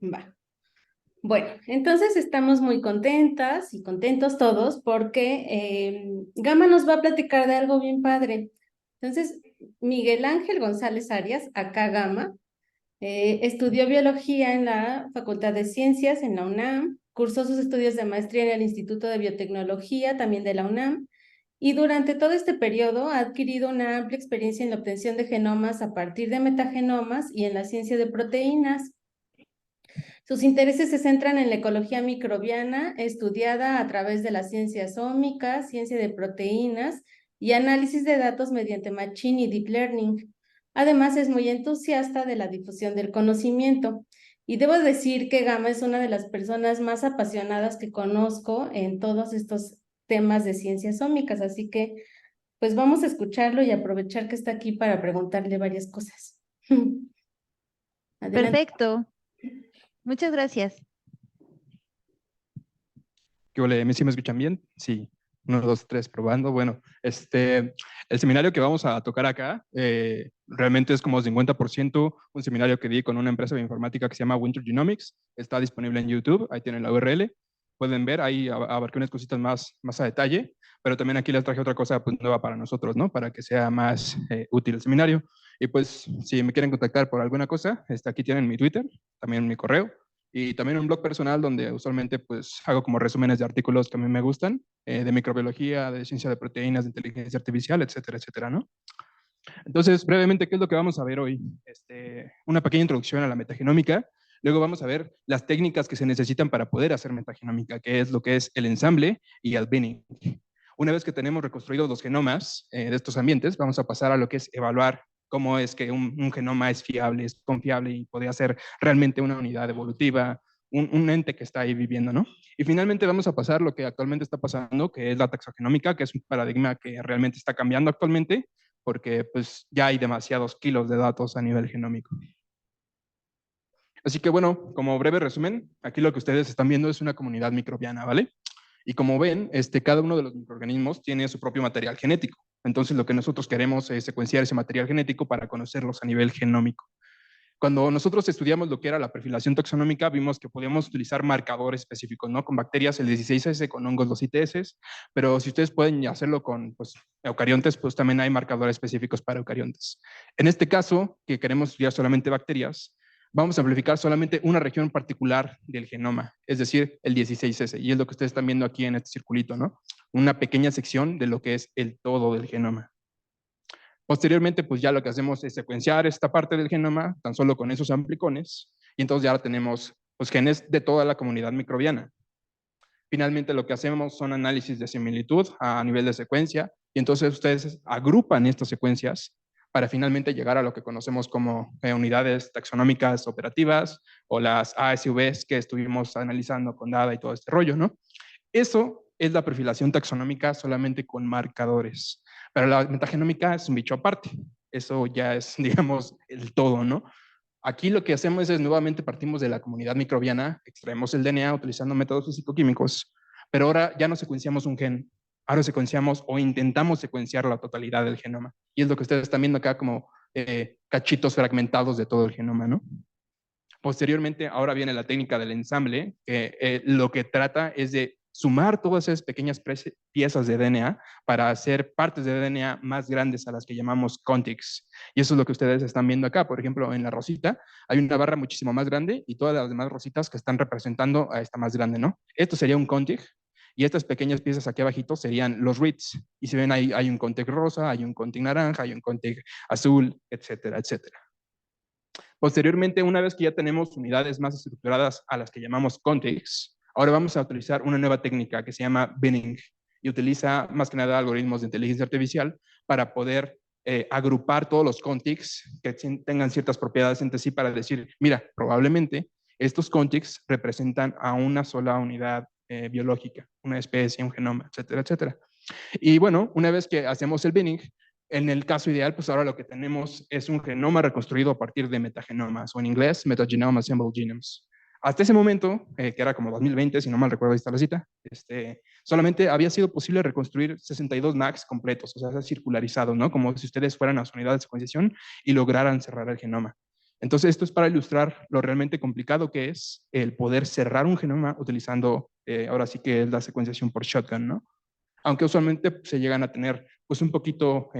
Va. Bueno, entonces estamos muy contentas y contentos todos porque Gama nos va a platicar de algo bien padre. Entonces, Miguel Ángel González Arias, acá Gama, estudió biología en la Facultad de Ciencias en la UNAM, cursó sus estudios de maestría en el Instituto de Biotecnología, también de la UNAM, y durante todo este periodo ha adquirido una amplia experiencia en la obtención de genomas a partir de metagenomas y en la ciencia de proteínas. Sus intereses se centran en la ecología microbiana, estudiada a través de las ciencias ómicas, ciencia de proteínas y análisis de datos mediante Machine y Deep Learning. Además, es muy entusiasta de la difusión del conocimiento. Y debo decir que Gama es una de las personas más apasionadas que conozco en todos estos temas de ciencias ómicas. Así que, pues vamos a escucharlo y aprovechar que está aquí para preguntarle varias cosas. Adelante. Perfecto, muchas gracias. ¿Qué ole? ¿Sí me escuchan bien? Sí. 1, 2, 3, probando. Bueno, el seminario que vamos a tocar acá realmente es como 50% un seminario que di con una empresa de informática que se llama Winter Genomics. Está disponible en YouTube, ahí tienen la URL. Pueden ver, ahí abarqué unas cositas más a detalle, pero también aquí les traje otra cosa pues, nueva para nosotros, ¿no? Para que sea más útil el seminario. Y pues, si me quieren contactar por alguna cosa, aquí tienen mi Twitter, también mi correo y también un blog personal donde usualmente pues hago como resúmenes de artículos que a mí me gustan, de microbiología, de ciencia de proteínas, de inteligencia artificial, etcétera, etcétera, ¿no? Entonces, brevemente, ¿qué es lo que vamos a ver hoy? Una pequeña introducción a la metagenómica. Luego vamos a ver las técnicas que se necesitan para poder hacer metagenómica, que es lo que es el ensamble y el binning. Una vez que tenemos reconstruidos los genomas de estos ambientes, vamos a pasar a lo que es evaluar cómo es que un genoma es fiable, es confiable y podría ser realmente una unidad evolutiva, un ente que está ahí viviendo, ¿no? Y finalmente vamos a pasar lo que actualmente está pasando, que es la taxogenómica, que es un paradigma que realmente está cambiando actualmente, porque pues ya hay demasiados kilos de datos a nivel genómico. Así que bueno, como breve resumen, aquí lo que ustedes están viendo es una comunidad microbiana, ¿vale? Y como ven, cada uno de los microorganismos tiene su propio material genético. Entonces, lo que nosotros queremos es secuenciar ese material genético para conocerlos a nivel genómico. Cuando nosotros estudiamos lo que era la perfilación taxonómica, vimos que podíamos utilizar marcadores específicos, ¿no? Con bacterias el 16S, con hongos los ITS, pero si ustedes pueden hacerlo con pues, eucariontes, pues también hay marcadores específicos para eucariontes. En este caso, que queremos estudiar solamente bacterias, vamos a amplificar solamente una región particular del genoma, es decir, el 16S, y es lo que ustedes están viendo aquí en este circulito, ¿no? Una pequeña sección de lo que es el todo del genoma. Posteriormente, pues ya lo que hacemos es secuenciar esta parte del genoma tan solo con esos amplicones y entonces ya tenemos pues, genes de toda la comunidad microbiana. Finalmente, lo que hacemos son análisis de similitud a nivel de secuencia y entonces ustedes agrupan estas secuencias para finalmente llegar a lo que conocemos como unidades taxonómicas operativas o las ASVs que estuvimos analizando con DADA y todo este rollo, ¿no? Eso es la perfilación taxonómica solamente con marcadores. Pero la metagenómica es un bicho aparte. Eso ya es, digamos, el todo, ¿no? Aquí lo que hacemos es nuevamente partimos de la comunidad microbiana, extraemos el DNA utilizando métodos físico-químicos, pero ahora ya no secuenciamos un gen, ahora secuenciamos o intentamos secuenciar la totalidad del genoma. Y es lo que ustedes están viendo acá como cachitos fragmentados de todo el genoma, ¿no? Posteriormente, ahora viene la técnica del ensamble, que lo que trata es de sumar todas esas pequeñas piezas de DNA para hacer partes de DNA más grandes a las que llamamos contigs. Y eso es lo que ustedes están viendo acá. Por ejemplo, en la rosita hay una barra muchísimo más grande y todas las demás rositas que están representando a esta más grande, ¿no? Esto sería un contig y estas pequeñas piezas aquí abajito serían los reads. Y si ven ahí, hay un contig rosa, hay un contig naranja, hay un contig azul, etcétera, etcétera. Posteriormente, una vez que ya tenemos unidades más estructuradas a las que llamamos contigs, ahora vamos a utilizar una nueva técnica que se llama binning y utiliza más que nada algoritmos de inteligencia artificial para poder agrupar todos los contigs que tengan ciertas propiedades entre sí para decir, mira, probablemente estos contigs representan a una sola unidad biológica, una especie, un genoma, etcétera, etcétera. Y bueno, una vez que hacemos el binning, en el caso ideal, pues ahora lo que tenemos es un genoma reconstruido a partir de metagenomas, o en inglés, metagenome assembled genomes. Hasta ese momento, que era como 2020, si no mal recuerdo, ahí está la cita, solamente había sido posible reconstruir 62 MACs completos, o sea, circularizados, ¿no? Como si ustedes fueran a su unidad de secuenciación y lograran cerrar el genoma. Entonces, esto es para ilustrar lo realmente complicado que es el poder cerrar un genoma utilizando, ahora sí que es la secuenciación por shotgun, ¿no? Aunque usualmente se llegan a tener pues un poquito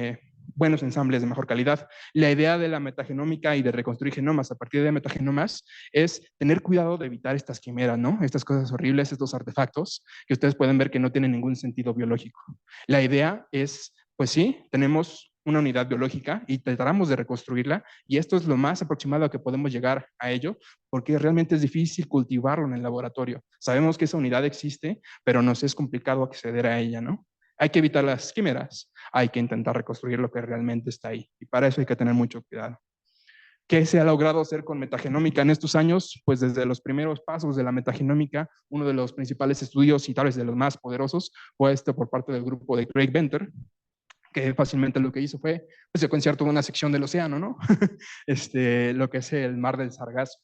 buenos ensambles de mejor calidad. La idea de la metagenómica y de reconstruir genomas a partir de metagenomas es tener cuidado de evitar estas quimeras, ¿no? Estas cosas horribles, estos artefactos que ustedes pueden ver que no tienen ningún sentido biológico. La idea es, pues sí, tenemos una unidad biológica y tratamos de reconstruirla y esto es lo más aproximado a que podemos llegar a ello porque realmente es difícil cultivarlo en el laboratorio. Sabemos que esa unidad existe, pero nos es complicado acceder a ella, ¿no? Hay que evitar las quimeras, hay que intentar reconstruir lo que realmente está ahí y para eso hay que tener mucho cuidado. ¿Qué se ha logrado hacer con metagenómica en estos años? Pues desde los primeros pasos de la metagenómica, uno de los principales estudios y tal vez de los más poderosos fue por parte del grupo de Craig Venter, que fácilmente lo que hizo fue pues, secuenciar toda una sección del océano, ¿no? Lo que es el mar del Sargazo.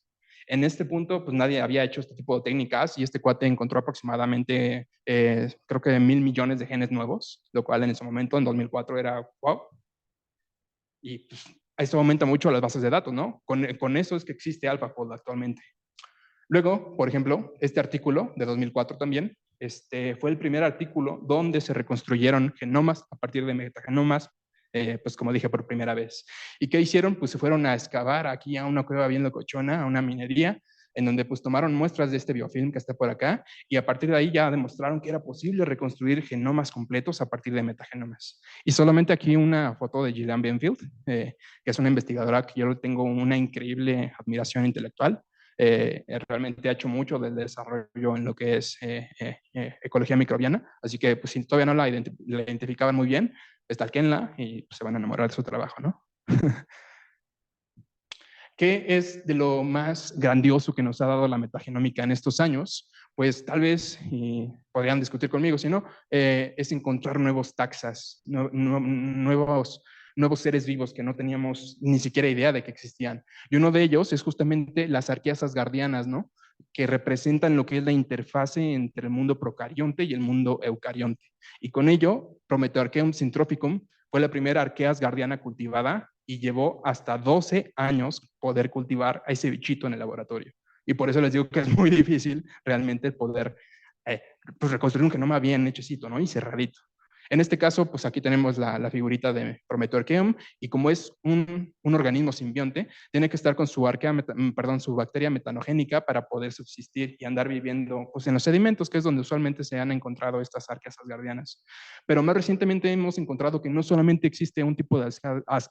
En este punto, pues nadie había hecho este tipo de técnicas y este cuate encontró aproximadamente, creo que 1.000 millones de genes nuevos, lo cual en ese momento, en 2004, era wow. Y pues esto aumenta mucho las bases de datos, ¿no? Con eso es que existe AlphaFold actualmente. Luego, por ejemplo, este artículo de 2004 también, fue el primer artículo donde se reconstruyeron genomas a partir de metagenomas, pues como dije, por primera vez. ¿Y qué hicieron? Pues se fueron a excavar aquí a una cueva bien locochona, a una minería, en donde pues tomaron muestras de este biofilm que está por acá y a partir de ahí ya demostraron que era posible reconstruir genomas completos a partir de metagenomas. Y solamente aquí una foto de Gillian Benfield, que es una investigadora que yo tengo una increíble admiración intelectual. Realmente ha hecho mucho del desarrollo en lo que es ecología microbiana, así que pues, si todavía no la identificaban muy bien, stalkenla y pues, se van a enamorar de su trabajo, ¿no? ¿Qué es de lo más grandioso que nos ha dado la metagenómica en estos años? Pues tal vez, y podrían discutir conmigo, si no, es encontrar nuevos taxas, nuevos seres vivos que no teníamos ni siquiera idea de que existían. Y uno de ellos es justamente las arqueas asgardianas, ¿no? Que representan lo que es la interfase entre el mundo procarionte y el mundo eucarionte. Y con ello, Promethearchaeum syntrophicum fue la primera arquea asgardiana cultivada y llevó hasta 12 años poder cultivar a ese bichito en el laboratorio. Y por eso les digo que es muy difícil realmente poder pues reconstruir un genoma bien hechecito, ¿no? Y cerradito. En este caso, pues aquí tenemos la figurita de Promethearchaeum y como es un organismo simbionte, tiene que estar con su su bacteria metanogénica para poder subsistir y andar viviendo pues, en los sedimentos, que es donde usualmente se han encontrado estas arqueas asgardianas. Pero más recientemente hemos encontrado que no solamente existe un tipo de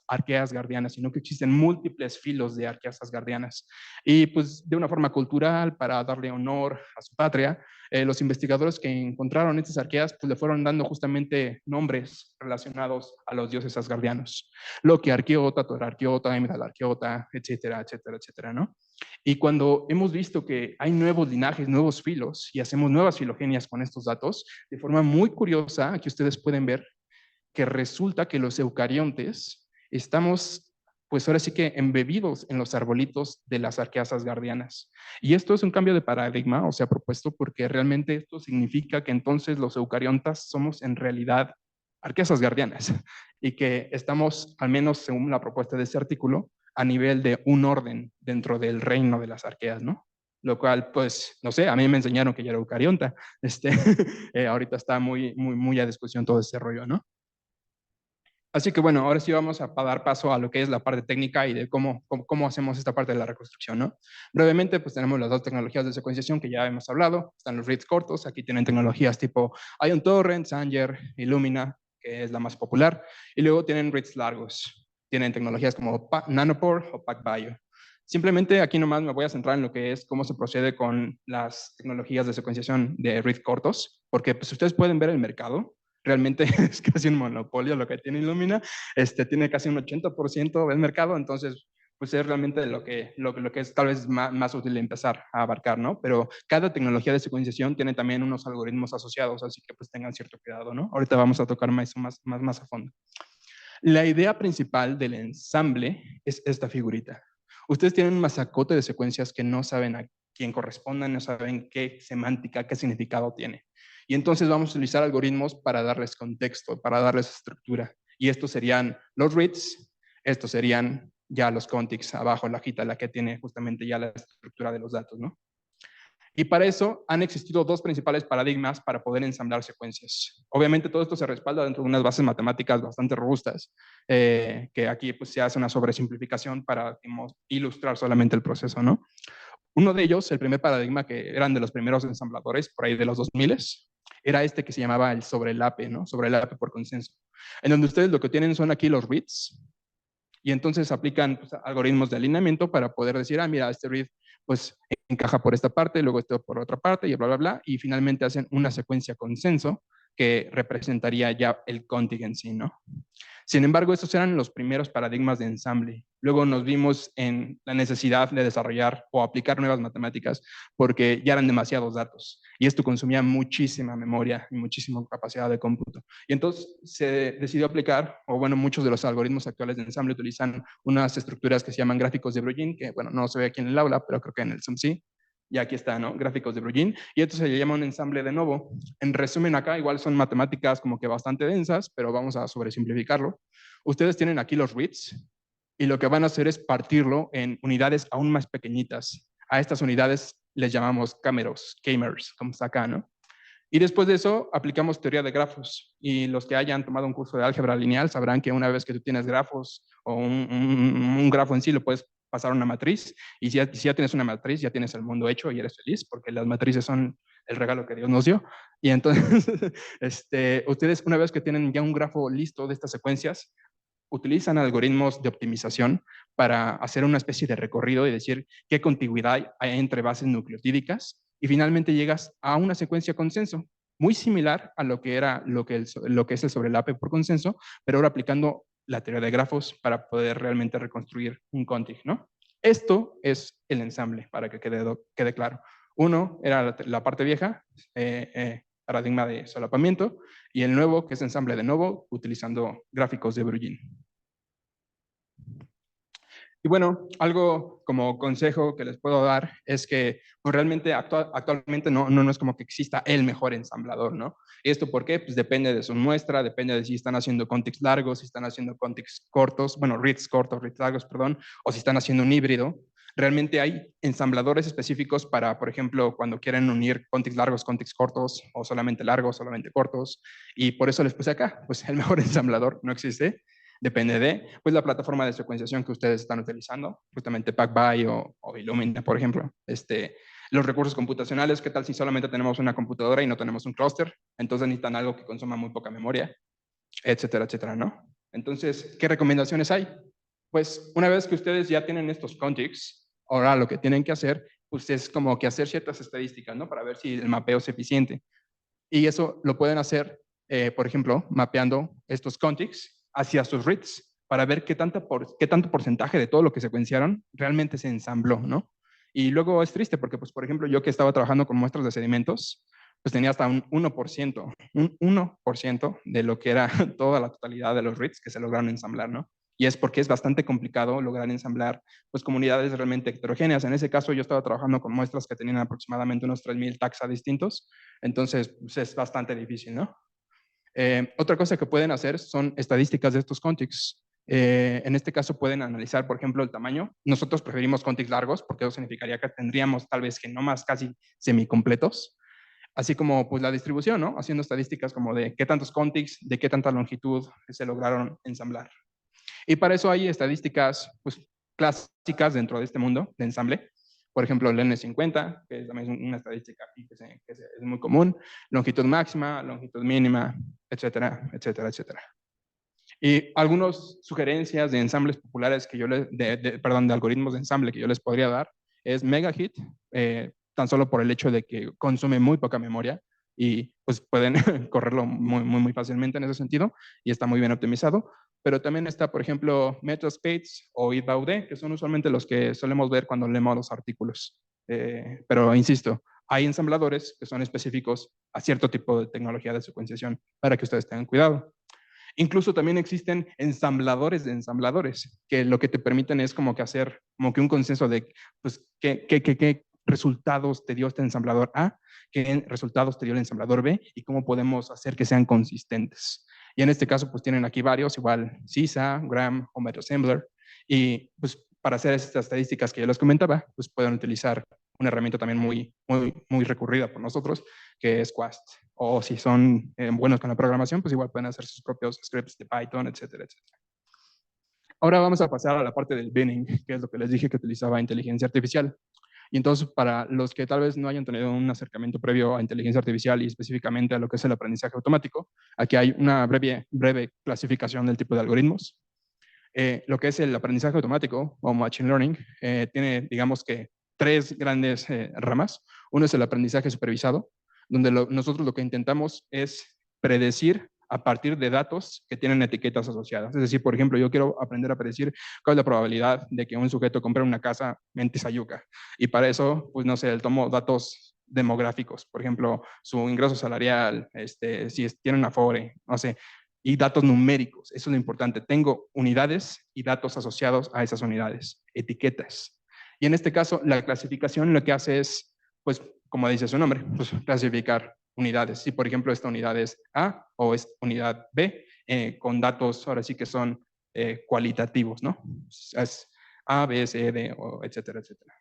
arqueas asgardianas, sino que existen múltiples filos de arqueas asgardianas. Y pues de una forma cultural, para darle honor a su patria, los investigadores que encontraron estas arqueas pues le fueron dando justamente nombres relacionados a los dioses asgardianos. Loki Arqueota, Thor Arqueota, Heimdall Arqueota, etcétera, etcétera, etcétera, ¿no? Y cuando hemos visto que hay nuevos linajes, nuevos filos y hacemos nuevas filogenias con estos datos, de forma muy curiosa, aquí ustedes pueden ver que resulta que los eucariontes estamos pues ahora sí que embebidos en los arbolitos de las arqueas asgardianas. Y esto es un cambio de paradigma, o sea, propuesto porque realmente esto significa que entonces los eucariontas somos en realidad arqueas asgardianas y que estamos, al menos según la propuesta de este artículo, a nivel de un orden dentro del reino de las arqueas, ¿no? Lo cual, pues, no sé, a mí me enseñaron que yo era eucarionta. Ahorita está muy a discusión todo ese rollo, ¿no? Así que bueno, ahora sí vamos a dar paso a lo que es la parte técnica y de cómo hacemos esta parte de la reconstrucción, ¿no? Brevemente, pues tenemos las dos tecnologías de secuenciación que ya hemos hablado. Están los reads cortos, aquí tienen tecnologías tipo Ion Torrent, Sanger, Illumina, que es la más popular, y luego tienen reads largos. Tienen tecnologías como Nanopore o PacBio. Simplemente aquí nomás me voy a centrar en lo que es cómo se procede con las tecnologías de secuenciación de read cortos, porque pues ustedes pueden ver el mercado, realmente es casi un monopolio lo que tiene Illumina, tiene casi un 80% del mercado, entonces pues es realmente lo que es tal vez más útil empezar a abarcar, ¿no? Pero cada tecnología de secuenciación tiene también unos algoritmos asociados, así que pues tengan cierto cuidado, ¿no? Ahorita vamos a tocar más a fondo. La idea principal del ensamble es esta figurita. Ustedes tienen un masacote de secuencias que no saben a quién correspondan, no saben qué semántica, qué significado tiene. Y entonces vamos a utilizar algoritmos para darles contexto, para darles estructura. Y estos serían los reads, estos serían ya los contigs abajo, la hojita, la que tiene justamente ya la estructura de los datos, ¿no? Y para eso han existido dos principales paradigmas para poder ensamblar secuencias. Obviamente todo esto se respalda dentro de unas bases matemáticas bastante robustas, que aquí pues se hace una sobresimplificación para, digamos, ilustrar solamente el proceso, ¿no? Uno de ellos, el primer paradigma que eran de los primeros ensambladores, por ahí de los 2000, era este que se llamaba el sobrelape, ¿no? Sobrelape por consenso, en donde ustedes lo que tienen son aquí los reads, y entonces aplican pues, algoritmos de alineamiento para poder decir, ah, mira, este read pues encaja por esta parte, luego esto por otra parte, y bla, bla, bla, y finalmente hacen una secuencia consenso que representaría ya el contig en sí, ¿no? Sin embargo, estos eran los primeros paradigmas de ensamble. Luego nos vimos en la necesidad de desarrollar o aplicar nuevas matemáticas porque ya eran demasiados datos y esto consumía muchísima memoria y muchísima capacidad de cómputo. Y entonces se decidió aplicar, o bueno, muchos de los algoritmos actuales de ensamble utilizan unas estructuras que se llaman gráficos de Bruegel, que bueno, no se ve aquí en el aula, pero creo que en el Zoom sí. Y aquí está, ¿no? Gráficos de Bruegel. Y esto se le llama un ensamble de novo. En resumen, acá igual son matemáticas como que bastante densas, pero vamos a sobresimplificarlo. Ustedes tienen aquí los reads y lo que van a hacer es partirlo en unidades aún más pequeñitas. A estas unidades les llamamos cameros, como está acá, ¿no? Y después de eso aplicamos teoría de grafos y los que hayan tomado un curso de álgebra lineal sabrán que una vez que tú tienes grafos o un grafo en sí lo puedes pasar a una matriz y si ya tienes una matriz ya tienes el mundo hecho y eres feliz porque las matrices son el regalo que Dios nos dio. Y entonces ustedes una vez que tienen ya un grafo listo de estas secuencias utilizan algoritmos de optimización para hacer una especie de recorrido y decir qué contigüidad hay entre bases nucleotídicas y finalmente llegas a una secuencia consenso, muy similar a lo que era lo que es el sobrelape por consenso, pero ahora aplicando la teoría de grafos para poder realmente reconstruir un contig, ¿no? Esto es el ensamble, para que quede claro. Uno era la parte vieja, paradigma de solapamiento, y el nuevo, que es ensamble de nuevo, utilizando gráficos de Bruegel. Y bueno, algo como consejo que les puedo dar es que pues, realmente actualmente no es como que exista el mejor ensamblador, ¿no? ¿Y esto por qué? Pues depende de su muestra, depende de si están haciendo contigs largos, si están haciendo contigs cortos, bueno, reads cortos, reads largos, perdón, o si están haciendo un híbrido. Realmente hay ensambladores específicos para, por ejemplo, cuando quieren unir contigs largos, contigs cortos, o solamente largos, solamente cortos, y por eso les puse acá, pues el mejor ensamblador no existe. Depende de pues, la plataforma de secuenciación que ustedes están utilizando, justamente PacBio o Illumina, por ejemplo. Los recursos computacionales, ¿qué tal si solamente tenemos una computadora y no tenemos un clúster? Entonces necesitan algo que consuma muy poca memoria, etcétera, etcétera, ¿no? Entonces, ¿qué recomendaciones hay? Pues una vez que ustedes ya tienen estos contigs, ahora lo que tienen que hacer pues, es como que hacer ciertas estadísticas, ¿no? Para ver si el mapeo es eficiente. Y eso lo pueden hacer, por ejemplo, mapeando estos contigs hacia sus reads para ver qué tanto porcentaje de todo lo que secuenciaron realmente se ensambló, ¿no? Y luego es triste porque, pues, por ejemplo, yo que estaba trabajando con muestras de sedimentos, pues tenía hasta un 1% de lo que era toda la totalidad de los reads que se lograron ensamblar, ¿no? Y es porque es bastante complicado lograr ensamblar pues, comunidades realmente heterogéneas. En ese caso yo estaba trabajando con muestras que tenían aproximadamente unos 3000 taxa distintos, entonces pues, es bastante difícil, ¿no? Otra cosa que pueden hacer son estadísticas de estos contigs. En este caso pueden analizar, por ejemplo, el tamaño. Nosotros preferimos contigs largos porque eso significaría que tendríamos tal vez genomas casi semicompletos, así como pues la distribución, ¿no? Haciendo estadísticas como de qué tantos contigs, de qué tanta longitud se lograron ensamblar. Y para eso hay estadísticas pues, clásicas dentro de este mundo de ensamble. Por ejemplo, el N50, que es también una estadística aquí que es muy común, longitud máxima, longitud mínima, etcétera, etcétera, etcétera. Y algunas sugerencias de ensambles populares que yo de algoritmos de ensamble que yo les podría dar es Megahit, tan solo por el hecho de que consume muy poca memoria y pues pueden correrlo muy fácilmente en ese sentido y está muy bien optimizado. Pero también está, por ejemplo, Metaspace o IDBAUD, que son usualmente los que solemos ver cuando leemos los artículos. Pero insisto, hay ensambladores que son específicos a cierto tipo de tecnología de secuenciación para que ustedes tengan cuidado. Incluso también existen ensambladores de ensambladores, que lo que te permiten es como que hacer como que un consenso de pues, qué resultados te dio este ensamblador A, qué resultados te dio el ensamblador B y cómo podemos hacer que sean consistentes. Y en este caso, pues tienen aquí varios, igual CISA, Gram o MetaAssembler. Y pues para hacer estas estadísticas que yo les comentaba, pues pueden utilizar una herramienta también muy recurrida por nosotros, que es Quast. O si son buenos con la programación, pues igual pueden hacer sus propios scripts de Python, etcétera, etcétera. Ahora vamos a pasar a la parte del binning, que es lo que les dije que utilizaba inteligencia artificial. Y entonces, para los que tal vez no hayan tenido un acercamiento previo a inteligencia artificial y específicamente a lo que es el aprendizaje automático, aquí hay una breve clasificación del tipo de algoritmos. Lo que es el aprendizaje automático o machine learning tiene, digamos que, tres grandes ramas. Uno es el aprendizaje supervisado, donde nosotros lo que intentamos es predecir a partir de datos que tienen etiquetas asociadas. Es decir, por ejemplo, yo quiero aprender a predecir cuál es la probabilidad de que un sujeto compre una casa en Tizayuca. Y para eso, pues no sé, tomo datos demográficos, por ejemplo, su ingreso salarial, si tiene una Afore, no sé, y datos numéricos. Eso es lo importante. Tengo unidades y datos asociados a esas unidades, etiquetas. Y en este caso, la clasificación lo que hace es, pues, como dice su nombre, pues, clasificar unidades. Si, por ejemplo, esta unidad es A o es unidad B, con datos ahora sí que son cualitativos, ¿no? Es A, B, C, D, etcétera, etcétera.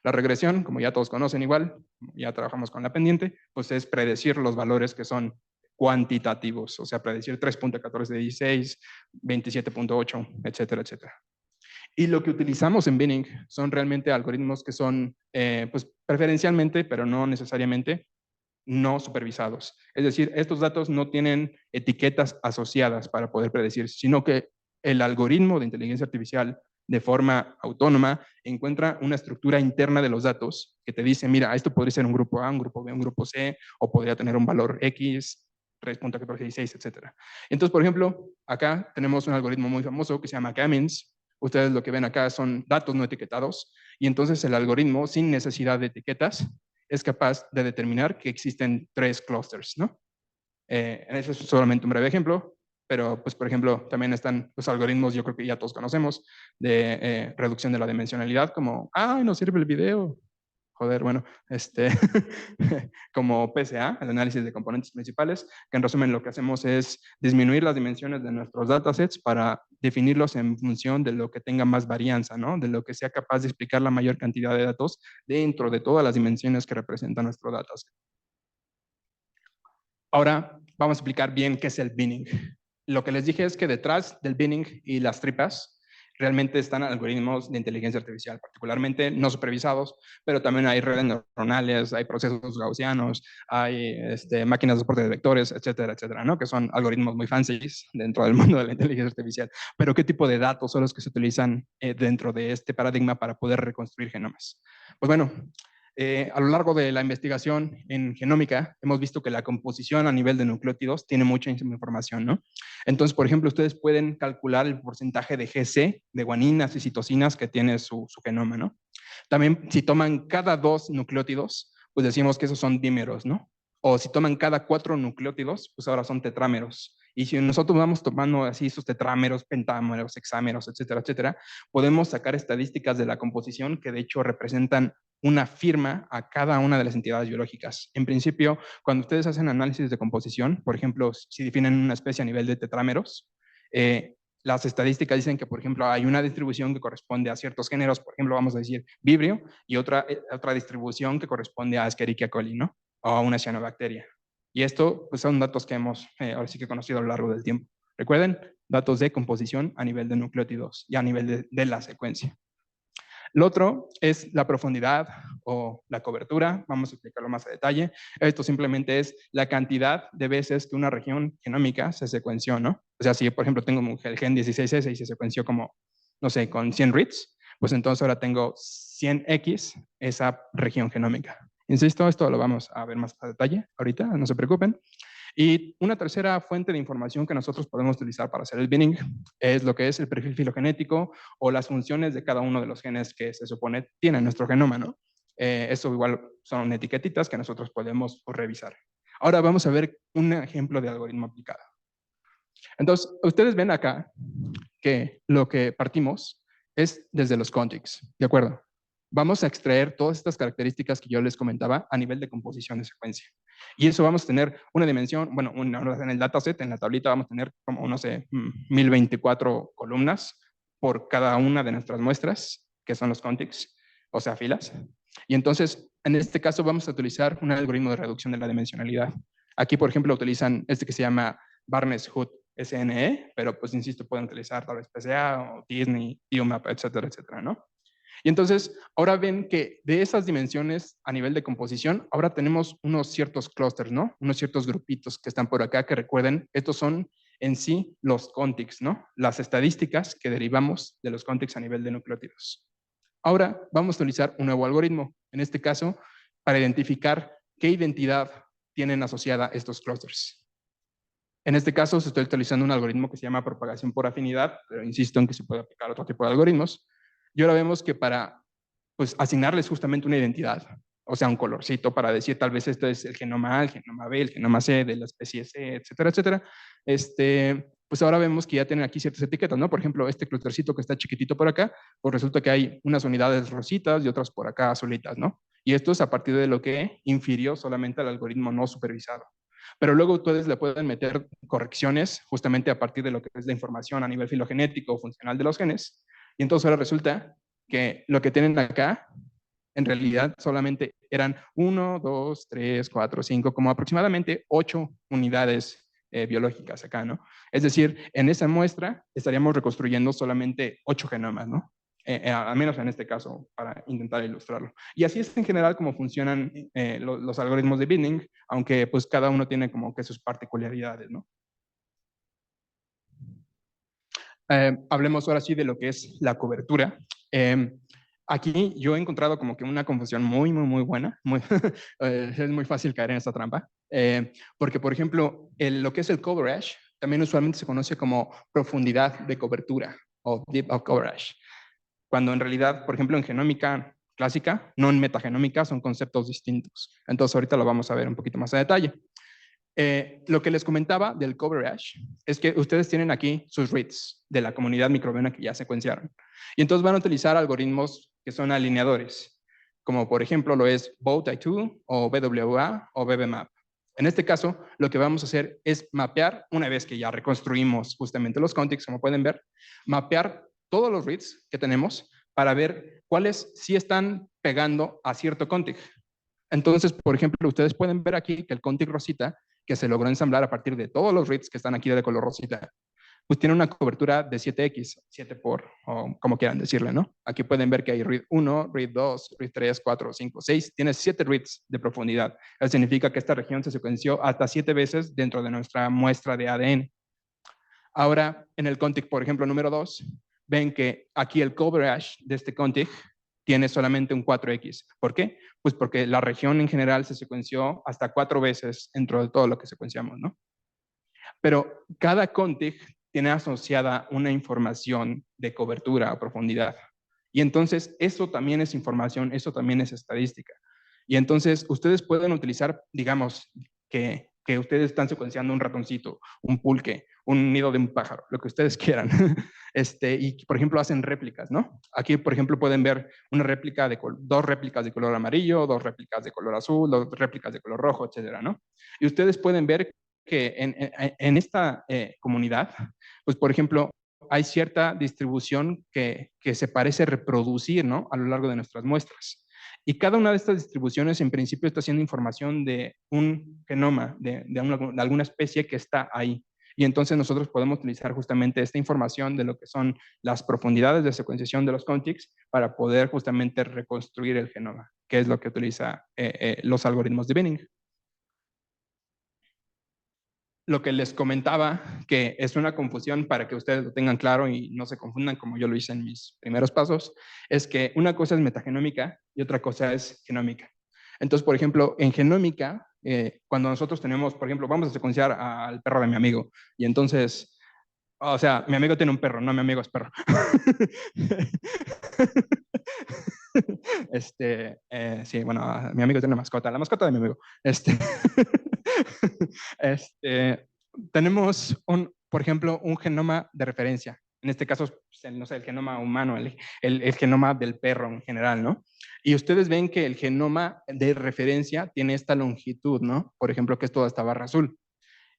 La regresión, como ya todos conocen igual, ya trabajamos con la pendiente, pues es predecir los valores que son cuantitativos, o sea, predecir 3.1416, 27.8, etcétera, etcétera. Y lo que utilizamos en binning son realmente algoritmos que son, pues, preferencialmente, pero no necesariamente, no supervisados. Es decir, estos datos no tienen etiquetas asociadas para poder predecir, sino que el algoritmo de inteligencia artificial de forma autónoma encuentra una estructura interna de los datos que te dice, mira, esto podría ser un grupo A, un grupo B, un grupo C, o podría tener un valor X, 3.1416, etcétera. Entonces, por ejemplo, acá tenemos un algoritmo muy famoso que se llama K-means. Ustedes lo que ven acá son datos no etiquetados, y entonces el algoritmo, sin necesidad de etiquetas, es capaz de determinar que existen tres clusters, ¿no? Eso es solamente un breve ejemplo, pero pues por ejemplo también están los algoritmos, yo creo que ya todos conocemos, de reducción de la dimensionalidad, como, ¡ay, no sirve el video! Joder, bueno, como PCA, el análisis de componentes principales, que en resumen lo que hacemos es disminuir las dimensiones de nuestros datasets para definirlos en función de lo que tenga más varianza, ¿no? De lo que sea capaz de explicar la mayor cantidad de datos dentro de todas las dimensiones que representa nuestro dataset. Ahora vamos a explicar bien qué es el binning. Lo que les dije es que detrás del binning y las tripas realmente están algoritmos de inteligencia artificial, particularmente no supervisados, pero también hay redes neuronales, hay procesos gaussianos, hay máquinas de soporte de vectores, etcétera, etcétera, ¿no? Que son algoritmos muy fancies dentro del mundo de la inteligencia artificial. Pero ¿qué tipo de datos son los que se utilizan dentro de este paradigma para poder reconstruir genomas? Pues bueno, a lo largo de la investigación en genómica, hemos visto que la composición a nivel de nucleótidos tiene mucha información, ¿no? Entonces, por ejemplo, ustedes pueden calcular el porcentaje de GC, de guaninas y citosinas que tiene su genoma, ¿no? También, si toman cada 2 nucleótidos, pues decimos que esos son dímeros, ¿no? O si toman cada 4 nucleótidos, pues ahora son tetrámeros. Y si nosotros vamos tomando así esos tetrámeros, pentámeros, hexámeros, etcétera, etcétera, podemos sacar estadísticas de la composición que de hecho representan una firma a cada una de las entidades biológicas. En principio, cuando ustedes hacen análisis de composición, por ejemplo, si definen una especie a nivel de tetrámeros, las estadísticas dicen que, por ejemplo, hay una distribución que corresponde a ciertos géneros, por ejemplo, vamos a decir Vibrio, y otra distribución que corresponde a Escherichia coli, ¿no? O a una cianobacteria. Y esto pues, son datos que hemos ahora sí que conocido a lo largo del tiempo. Recuerden, datos de composición a nivel de nucleótidos y a nivel de la secuencia. Lo otro es la profundidad o la cobertura. Vamos a explicarlo más a detalle. Esto simplemente es la cantidad de veces que una región genómica se secuenció, ¿no? O sea, si por ejemplo tengo el gen 16S y se secuenció como, no sé, con 100 reads, pues entonces ahora tengo 100X esa región genómica. Insisto, esto lo vamos a ver más a detalle ahorita, no se preocupen. Y una tercera fuente de información que nosotros podemos utilizar para hacer el binning es lo que es el perfil filogenético o las funciones de cada uno de los genes que se supone tiene nuestro genoma, ¿no? Eso igual son etiquetitas que nosotros podemos revisar. Ahora vamos a ver un ejemplo de algoritmo aplicado. Entonces, ustedes ven acá que lo que partimos es desde los contigs, ¿de acuerdo? Vamos a extraer todas estas características que yo les comentaba a nivel de composición de secuencia. Y eso vamos a tener una dimensión, bueno, en el dataset, en la tablita vamos a tener como, no sé, 1024 columnas por cada una de nuestras muestras, que son los contigs, o sea, filas. Y entonces, en este caso, vamos a utilizar un algoritmo de reducción de la dimensionalidad. Aquí, por ejemplo, utilizan este que se llama Barnes-Hood SNE, pero pues, insisto, pueden utilizar tal vez PCA o Disney, BioMap, etcétera, etcétera, ¿no? Y entonces, ahora ven que de esas dimensiones a nivel de composición, ahora tenemos unos ciertos clústeres, ¿no? Unos ciertos grupitos que están por acá, que recuerden, estos son en sí los contigs, ¿no? Las estadísticas que derivamos de los contigs a nivel de nucleótidos. Ahora vamos a utilizar un nuevo algoritmo, en este caso, para identificar qué identidad tienen asociada estos clústeres. En este caso, se está utilizando un algoritmo que se llama propagación por afinidad, pero insisto en que se puede aplicar otro tipo de algoritmos. Y ahora vemos que para pues, asignarles justamente una identidad, o sea, un colorcito para decir tal vez esto es el genoma A, el genoma B, el genoma C de la especie C, etcétera, etcétera, pues ahora vemos que ya tienen aquí ciertas etiquetas, ¿no? Por ejemplo, este clustercito que está chiquitito por acá, pues resulta que hay unas unidades rositas y otras por acá azulitas, ¿no? Y esto es a partir de lo que infirió solamente al algoritmo no supervisado. Pero luego ustedes le pueden meter correcciones justamente a partir de lo que es la información a nivel filogenético o funcional de los genes. Y entonces ahora resulta que lo que tienen acá, en realidad solamente eran 1, 2, 3, 4, 5, como aproximadamente 8 unidades biológicas acá, ¿no? Es decir, en esa muestra estaríamos reconstruyendo solamente 8 genomas, ¿no? Al menos en este caso, para intentar ilustrarlo. Y así es en general como funcionan los algoritmos de binning, aunque pues cada uno tiene como que sus particularidades, ¿no? Hablemos ahora sí de lo que es la cobertura. Aquí yo he encontrado como que una confusión muy buena. Es muy fácil caer en esta trampa. Porque, por ejemplo, lo que es el coverage también usualmente se conoce como profundidad de cobertura o deep of coverage. Cuando en realidad, por ejemplo, en genómica clásica, no en metagenómica, son conceptos distintos. Entonces ahorita lo vamos a ver un poquito más a detalle. Lo que les comentaba del coverage es que ustedes tienen aquí sus reads de la comunidad microbiana que ya secuenciaron. Y entonces van a utilizar algoritmos que son alineadores, como por ejemplo lo es Bow-Tai-2 o BWA o BBMAP. En este caso, lo que vamos a hacer es mapear, una vez que ya reconstruimos justamente los contigs, como pueden ver, mapear todos los reads que tenemos para ver cuáles sí están pegando a cierto contig. Entonces, por ejemplo, ustedes pueden ver aquí que el contig rosita, que se logró ensamblar a partir de todos los reads que están aquí de color rosita, pues tiene una cobertura de 7x, 7 por, o como quieran decirle, ¿no? Aquí pueden ver que hay read 1, read 2, read 3, 4, 5, 6, tiene 7 reads de profundidad. Eso significa que esta región se secuenció hasta 7 veces dentro de nuestra muestra de ADN. Ahora, en el contig, por ejemplo, número 2, ven que aquí el coverage de este contig tiene solamente un 4x. ¿Por qué? Pues porque la región en general se secuenció hasta 4 veces dentro de todo lo que secuenciamos, ¿no? Pero cada contig tiene asociada una información de cobertura o profundidad. Y entonces eso también es información, eso también es estadística. Y entonces ustedes pueden utilizar, digamos, que ustedes están secuenciando un ratoncito, un pulque, un nido de un pájaro, lo que ustedes quieran. Y, por ejemplo, hacen réplicas, ¿no? Aquí, por ejemplo, pueden ver una réplica de dos réplicas de color amarillo, dos réplicas de color azul, dos réplicas de color rojo, etcétera, ¿no? Y ustedes pueden ver que en esta comunidad, pues, por ejemplo, hay cierta distribución que se parece reproducir, ¿no? A lo largo de nuestras muestras. Y cada una de estas distribuciones en principio está haciendo información de un genoma, de alguna especie que está ahí. Y entonces nosotros podemos utilizar justamente esta información de lo que son las profundidades de secuenciación de los contigs para poder justamente reconstruir el genoma, que es lo que utiliza los algoritmos de binning. Lo que les comentaba, que es una confusión para que ustedes lo tengan claro y no se confundan como yo lo hice en mis primeros pasos, es que una cosa es metagenómica y otra cosa es genómica. Entonces, por ejemplo, en genómica, cuando nosotros tenemos, por ejemplo, vamos a secuenciar al perro de mi amigo y entonces, o sea, mi amigo tiene un perro, no mi amigo es perro. Sí, bueno, mi amigo tiene una mascota, la mascota de mi amigo. Tenemos, por ejemplo, un genoma de referencia. En este caso, no sé, el genoma humano, el genoma del perro en general, ¿no? Y ustedes ven que el genoma de referencia tiene esta longitud, ¿no? Por ejemplo, que es toda esta barra azul.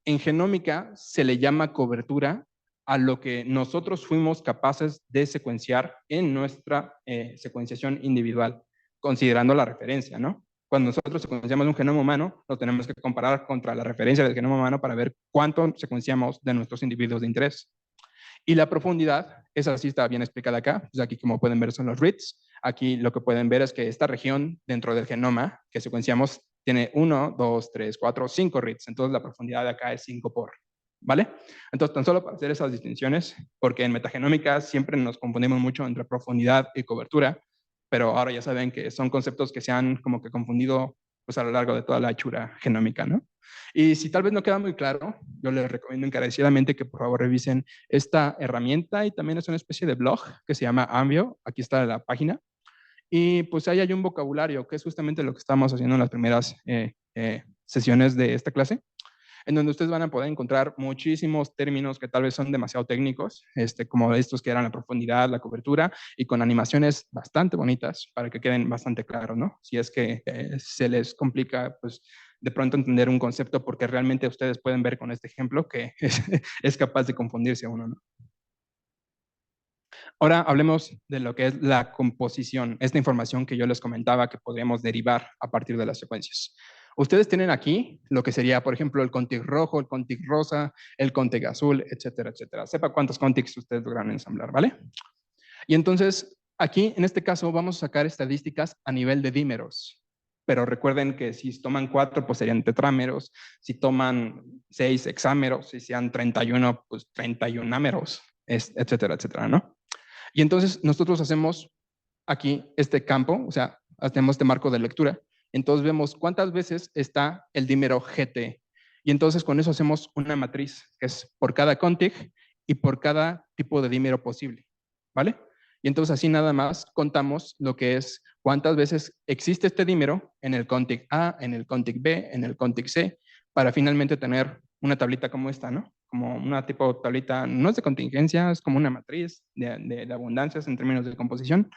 En genómica se le llama cobertura a lo que nosotros fuimos capaces de secuenciar en nuestra secuenciación individual, considerando la referencia, ¿no? Cuando nosotros secuenciamos un genoma humano, lo tenemos que comparar contra la referencia del genoma humano para ver cuánto secuenciamos de nuestros individuos de interés. Y la profundidad, esa sí está bien explicada acá. Pues aquí, como pueden ver, son los reads. Aquí lo que pueden ver es que esta región dentro del genoma que secuenciamos tiene 1, 2, 3, 4, 5 reads. Entonces la profundidad de acá es 5 por. ¿Vale? Entonces, tan solo para hacer esas distinciones, porque en metagenómica siempre nos confundimos mucho entre profundidad y cobertura, pero ahora ya saben que son conceptos que se han como que confundido pues a lo largo de toda la hechura genómica, ¿no? Y si tal vez no queda muy claro, yo les recomiendo encarecidamente que por favor revisen esta herramienta y también es una especie de blog que se llama Ambio. Aquí está la página. Y pues ahí hay un vocabulario que es justamente lo que estamos haciendo en las primeras sesiones de esta clase, en donde ustedes van a poder encontrar muchísimos términos que tal vez son demasiado técnicos, como estos que eran la profundidad, la cobertura, y con animaciones bastante bonitas para que queden bastante claros, ¿no? Si es que se les complica, pues de pronto entender un concepto, porque realmente ustedes pueden ver con este ejemplo que es capaz de confundirse a uno, ¿no? Ahora hablemos de lo que es la composición, esta información que yo les comentaba que podríamos derivar a partir de las secuencias. Ustedes tienen aquí lo que sería, por ejemplo, el contig rojo, el contig rosa, el contig azul, etcétera, etcétera. Sepa cuántos contigs ustedes logran ensamblar, ¿vale? Y entonces, aquí, en este caso, vamos a sacar estadísticas a nivel de dímeros. Pero recuerden que si toman 4, pues serían tetrámeros. Si toman 6 hexámeros, si sean 31, pues 31 ámeros, etcétera, etcétera, ¿no? Y entonces nosotros hacemos aquí este campo, o sea, hacemos este marco de lectura. Entonces vemos cuántas veces está el dímero GT. Y entonces con eso hacemos una matriz, que es por cada contig y por cada tipo de dímero posible, ¿vale? Y entonces así nada más contamos lo que es cuántas veces existe este dímero en el contig A, en el contig B, en el contig C, para finalmente tener una tablita como esta, ¿no? Como una tipo tablita, no es de contingencia, es como una matriz de abundancias en términos de composición.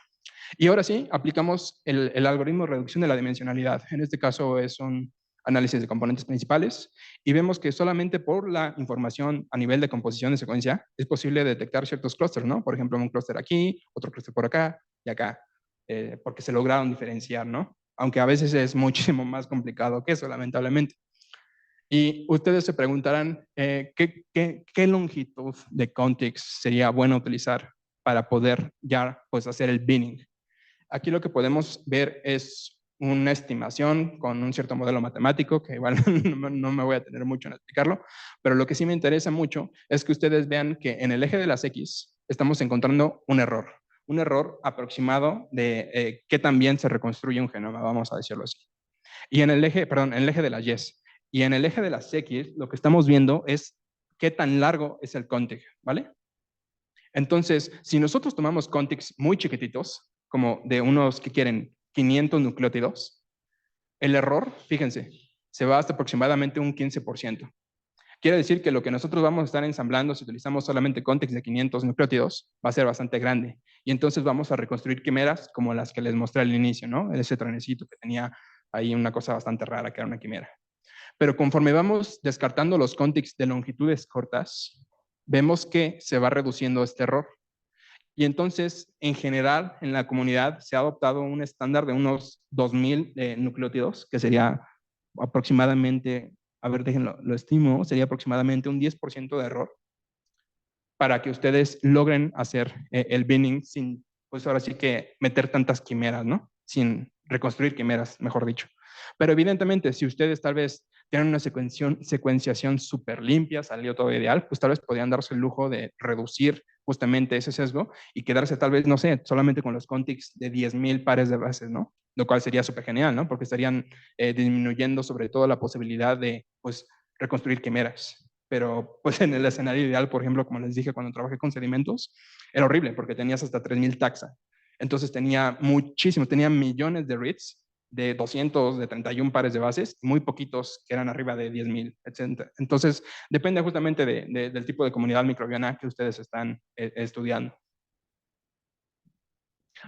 Y ahora sí, aplicamos el algoritmo de reducción de la dimensionalidad. En este caso es un análisis de componentes principales y vemos que solamente por la información a nivel de composición de secuencia es posible detectar ciertos clústeres, ¿no? Por ejemplo, un clúster aquí, otro clúster por acá y acá, porque se lograron diferenciar, ¿no? Aunque a veces es muchísimo más complicado que eso, lamentablemente. Y ustedes se preguntarán, ¿qué longitud de contigs sería bueno utilizar para poder ya pues, hacer el binning? Aquí lo que podemos ver es una estimación con un cierto modelo matemático, que igual no me voy a tener mucho en explicarlo, pero lo que sí me interesa mucho es que ustedes vean que en el eje de las X estamos encontrando un error aproximado de qué tan bien se reconstruye un genoma, vamos a decirlo así. Y en el eje, perdón, en el eje de las Y. Y en el eje de las X, lo que estamos viendo es qué tan largo es el contig, ¿vale? Entonces, si nosotros tomamos contigs muy chiquititos, como de unos que quieren 500 nucleótidos, el error, fíjense, se va hasta aproximadamente un 15%. Quiere decir que lo que nosotros vamos a estar ensamblando, si utilizamos solamente contigs de 500 nucleótidos, va a ser bastante grande. Y entonces vamos a reconstruir quimeras como las que les mostré al inicio, ¿no? Ese trenecito que tenía ahí una cosa bastante rara que era una quimera. Pero conforme vamos descartando los contigs de longitudes cortas, vemos que se va reduciendo este error. Y entonces, en general, en la comunidad se ha adoptado un estándar de unos 2000 nucleótidos, que sería aproximadamente, a ver, déjenlo, lo estimo, sería aproximadamente un 10% de error para que ustedes logren hacer el binning sin, pues ahora sí que meter tantas quimeras, ¿no? Sin reconstruir quimeras, mejor dicho. Pero evidentemente, si ustedes tal vez tienen una secuenciación súper limpia, salió todo ideal, pues tal vez podrían darse el lujo de reducir justamente ese sesgo y quedarse tal vez, no sé, solamente con los contigs de 10,000 pares de bases, ¿no? Lo cual sería súper genial, ¿no? Porque estarían disminuyendo sobre todo la posibilidad de, pues, reconstruir quimeras. Pero pues en el escenario ideal, por ejemplo, como les dije, cuando trabajé con sedimentos, era horrible porque tenías hasta 3000 taxa. Entonces tenía muchísimos, tenía millones de reads de 200, de 31 pares de bases, muy poquitos que eran arriba de 10,000, etc. Entonces, depende justamente del tipo de comunidad microbiana que ustedes están estudiando.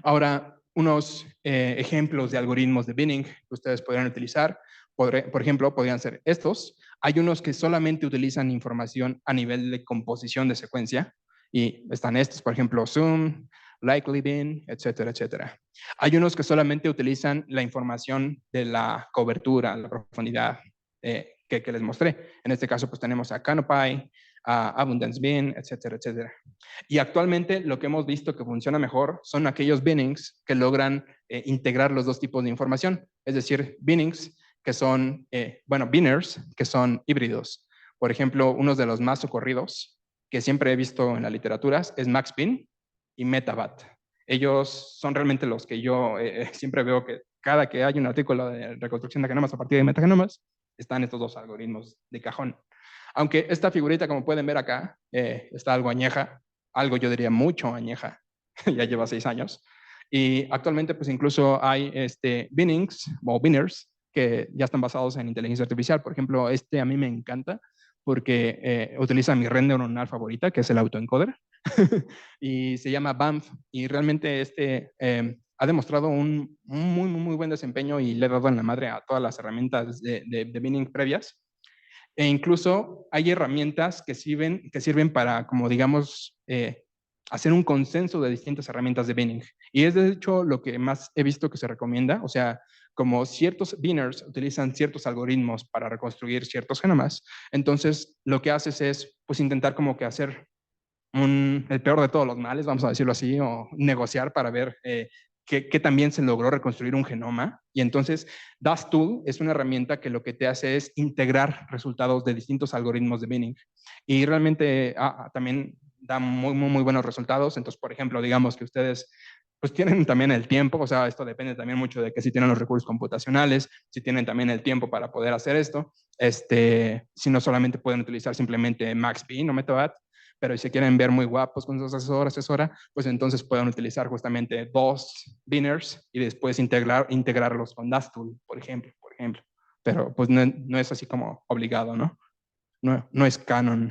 Ahora, unos ejemplos de algoritmos de binning que ustedes podrían utilizar. por ejemplo, podrían ser estos. Hay unos que solamente utilizan información a nivel de composición de secuencia y están estos, por ejemplo, Zoom, Likely Bin, etcétera, etcétera. Hay unos que solamente utilizan la información de la cobertura, la profundidad que les mostré. En este caso, pues tenemos a Canopy, a Abundance Bin, etcétera, etcétera. Y actualmente lo que hemos visto que funciona mejor son aquellos binnings que logran integrar los dos tipos de información, es decir, binnings que son, binners que son híbridos. Por ejemplo, uno de los más socorridos que siempre he visto en las literaturas es MaxBin y MetaBat. Ellos son realmente los que yo siempre veo que cada que hay un artículo de reconstrucción de genomas a partir de metagenomas, están estos dos algoritmos de cajón. Aunque esta figurita, como pueden ver acá, está algo añeja, algo yo diría mucho añeja, ya lleva 6 años. Y actualmente pues incluso hay binnings o binners que ya están basados en inteligencia artificial. Por ejemplo, a mí me encanta porque utiliza mi red neuronal favorita, que es el autoencoder, y se llama BAMF. Y realmente ha demostrado un muy, muy buen desempeño y le ha dado en la madre a todas las herramientas de binning previas. E incluso hay herramientas que sirven para, como digamos, hacer un consenso de distintas herramientas de binning. Y es de hecho lo que más he visto que se recomienda. O sea, como ciertos binners utilizan ciertos algoritmos para reconstruir ciertos genomas, entonces lo que haces es pues intentar como que hacer el peor de todos los males, vamos a decirlo así, o negociar para ver qué también se logró reconstruir un genoma. Y entonces DASTool es una herramienta que lo que te hace es integrar resultados de distintos algoritmos de binning. Y realmente también da muy buenos resultados. Entonces, por ejemplo, digamos que ustedes pues tienen también el tiempo, o sea, esto depende también mucho de que si tienen los recursos computacionales, si tienen también el tiempo para poder hacer esto, si no solamente pueden utilizar simplemente MaxBin o MetaBat, pero si quieren ver muy guapos con su asesora, pues entonces pueden utilizar justamente 2 binners y después integrarlos con DASTool, por ejemplo. Pero pues no es así como obligado, ¿no? No es canon.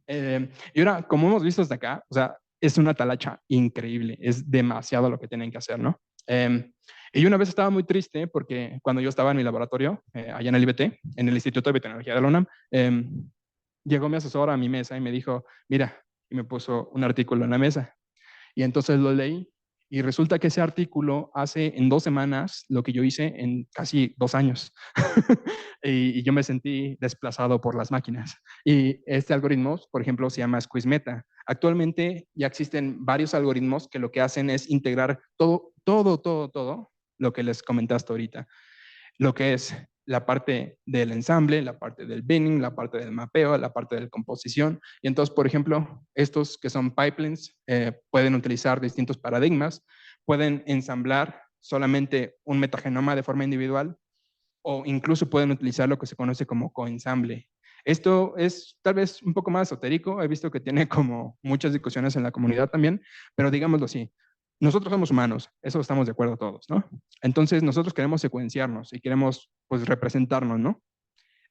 Y ahora, como hemos visto hasta acá, o sea, es una talacha increíble, es demasiado lo que tienen que hacer, ¿no? Y una vez estaba muy triste porque cuando yo estaba en mi laboratorio, allá en el IBT, en el Instituto de Biotecnología de la UNAM, llegó mi asesor a mi mesa y me dijo, mira, y me puso un artículo en la mesa. Y entonces lo leí y resulta que ese artículo hace en 2 semanas lo que yo hice en casi 2 años. y yo me sentí desplazado por las máquinas. Y este algoritmo, por ejemplo, se llama SqueezeMeta. Actualmente ya existen varios algoritmos que lo que hacen es integrar todo lo que les comentaste ahorita. Lo que es la parte del ensamble, la parte del binning, la parte del mapeo, la parte de la composición. Y entonces, por ejemplo, estos que son pipelines pueden utilizar distintos paradigmas, pueden ensamblar solamente un metagenoma de forma individual o incluso pueden utilizar lo que se conoce como coensamble. Esto es tal vez un poco más esotérico, he visto que tiene como muchas discusiones en la comunidad también, pero digámoslo así, nosotros somos humanos, eso estamos de acuerdo todos, ¿no? Entonces nosotros queremos secuenciarnos y queremos pues representarnos, ¿no?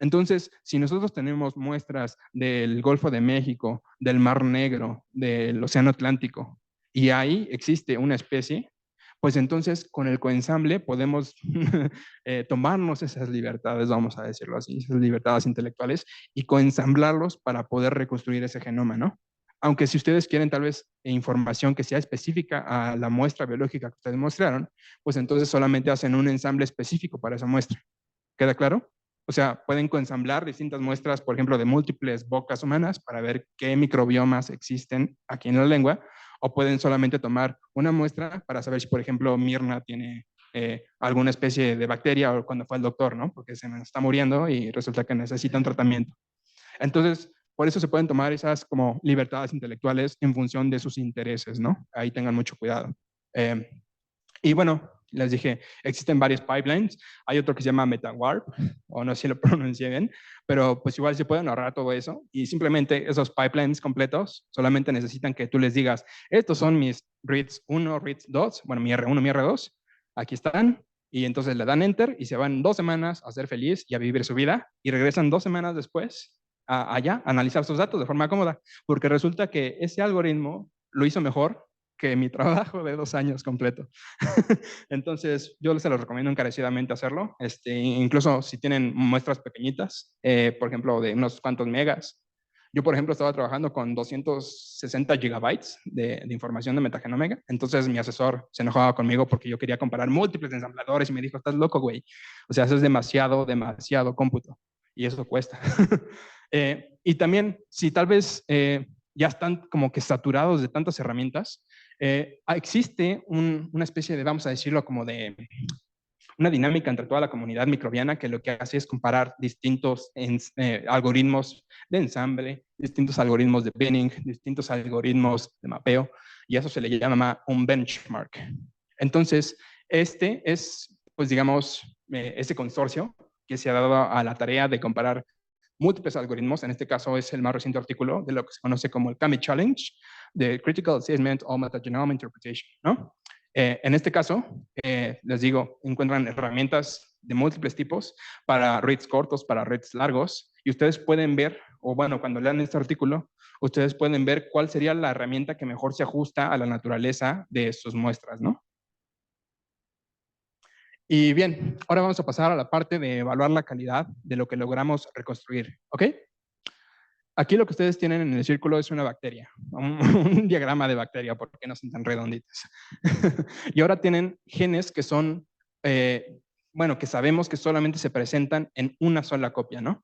Entonces, si nosotros tenemos muestras del Golfo de México, del Mar Negro, del Océano Atlántico, y ahí existe una especie, pues entonces con el coensamble podemos tomarnos esas libertades, vamos a decirlo así, esas libertades intelectuales y coensamblarlos para poder reconstruir ese genoma, ¿no? Aunque si ustedes quieren tal vez información que sea específica a la muestra biológica que ustedes mostraron, pues entonces solamente hacen un ensamble específico para esa muestra. ¿Queda claro? O sea, pueden coensamblar distintas muestras, por ejemplo, de múltiples bocas humanas para ver qué microbiomas existen aquí en la lengua, o pueden solamente tomar una muestra para saber si, por ejemplo, Mirna tiene alguna especie de bacteria o cuando fue al doctor, ¿no? Porque se me está muriendo y resulta que necesita un tratamiento. Entonces, por eso se pueden tomar esas como libertades intelectuales en función de sus intereses, ¿no? Ahí tengan mucho cuidado. Y bueno, les dije, existen varios pipelines. Hay otro que se llama MetaWarp, o no sé si lo pronuncié bien, pero pues igual se pueden ahorrar todo eso. Y simplemente esos pipelines completos solamente necesitan que tú les digas, estos son mis reads 1, reads 2, bueno, mi R1, mi R2, aquí están. Y entonces le dan enter y se van 2 semanas a ser feliz y a vivir su vida. Y regresan 2 semanas después allá a analizar sus datos de forma cómoda. Porque resulta que ese algoritmo lo hizo mejor que mi trabajo de 2 años completo. Entonces, yo se los recomiendo encarecidamente hacerlo. Incluso si tienen muestras pequeñitas, por ejemplo, de unos cuantos megas. Yo, por ejemplo, estaba trabajando con 260 gigabytes de información de metagenómica. Entonces, mi asesor se enojaba conmigo porque yo quería comparar múltiples ensambladores y me dijo, estás loco, güey. O sea, eso es demasiado, demasiado cómputo. Y eso cuesta. Y también, si tal vez ya están como que saturados de tantas herramientas, existe una especie de, vamos a decirlo, como de una dinámica entre toda la comunidad microbiana que lo que hace es comparar distintos algoritmos de ensamble, distintos algoritmos de binning, distintos algoritmos de mapeo, y eso se le llama un benchmark. Entonces, este es, pues digamos, este consorcio que se ha dado a la tarea de comparar múltiples algoritmos. En este caso es el más reciente artículo de lo que se conoce como el CAMI Challenge, de Critical Assessment of Metagenome Interpretation, ¿no? En este caso, les digo, encuentran herramientas de múltiples tipos para reads cortos, para reads largos, y ustedes pueden ver, o bueno, cuando lean este artículo, ustedes pueden ver cuál sería la herramienta que mejor se ajusta a la naturaleza de sus muestras, ¿no? Y bien, ahora vamos a pasar a la parte de evaluar la calidad de lo que logramos reconstruir, ¿ok? Aquí lo que ustedes tienen en el círculo es una bacteria, un diagrama de bacteria, porque no son tan redonditas. Y ahora tienen genes que son, bueno, que sabemos que solamente se presentan en una sola copia, ¿no?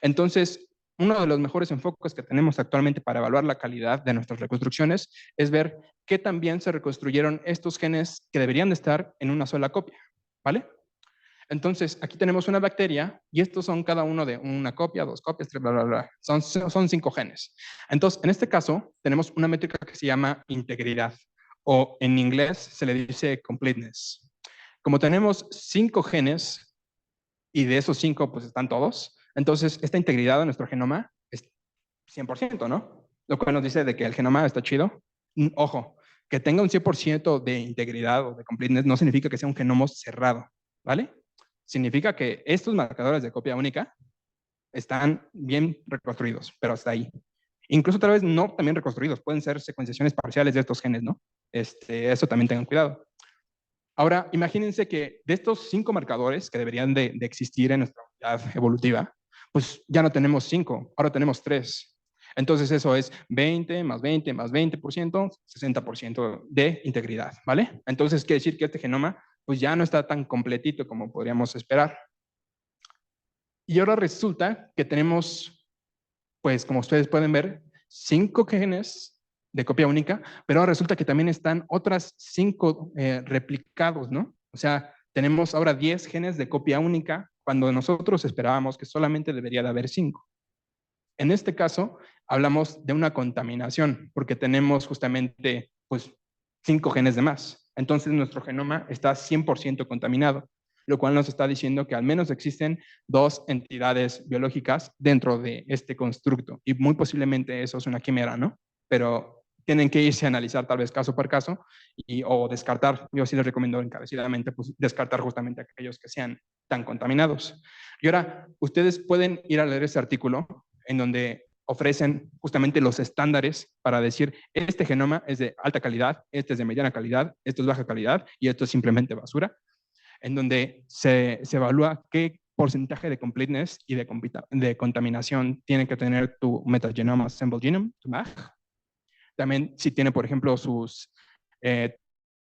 Entonces, uno de los mejores enfoques que tenemos actualmente para evaluar la calidad de nuestras reconstrucciones es ver qué tan bien se reconstruyeron estos genes que deberían de estar en una sola copia, ¿vale? Entonces, aquí tenemos una bacteria y estos son cada uno de una copia, 2 copias, 3, bla, bla, bla. Son 5 genes. Entonces, en este caso, tenemos una métrica que se llama integridad, o en inglés se le dice completeness. Como tenemos 5 genes y de esos 5 pues están todos, entonces esta integridad de nuestro genoma es 100%, ¿no? Lo cual nos dice de que el genoma está chido. Ojo, que tenga un 100% de integridad o de completeness no significa que sea un genoma cerrado, ¿vale? Significa que estos marcadores de copia única están bien reconstruidos, pero hasta ahí. Incluso otra vez no también reconstruidos, pueden ser secuenciaciones parciales de estos genes, ¿no? Eso también tengan cuidado. Ahora, imagínense que de estos 5 marcadores que deberían de existir en nuestra unidad evolutiva, pues ya no tenemos 5, ahora tenemos 3. Entonces eso es 20 más 20 más 20%, 60% de integridad, ¿vale? Entonces quiere decir que este genoma pues ya no está tan completito como podríamos esperar. Y ahora resulta que tenemos, pues como ustedes pueden ver, 5 genes de copia única, pero ahora resulta que también están otras 5 replicados, ¿no? O sea, tenemos ahora 10 genes de copia única cuando nosotros esperábamos que solamente debería de haber 5. En este caso, hablamos de una contaminación, porque tenemos justamente, pues, 5 genes de más. Entonces, nuestro genoma está 100% contaminado, lo cual nos está diciendo que al menos existen 2 entidades biológicas dentro de este constructo, y muy posiblemente eso es una quimera, ¿no? Pero tienen que irse a analizar tal vez caso por caso o descartar. Yo sí les recomiendo encarecidamente pues, descartar justamente aquellos que sean tan contaminados. Y ahora, ustedes pueden ir a leer ese artículo en donde ofrecen justamente los estándares para decir, este genoma es de alta calidad, este es de mediana calidad, esto es baja calidad y esto es simplemente basura, en donde se evalúa qué porcentaje de completeness y de contaminación tiene que tener tu Metagenome Assembled Genome, tu MAG. También si tiene, por ejemplo, sus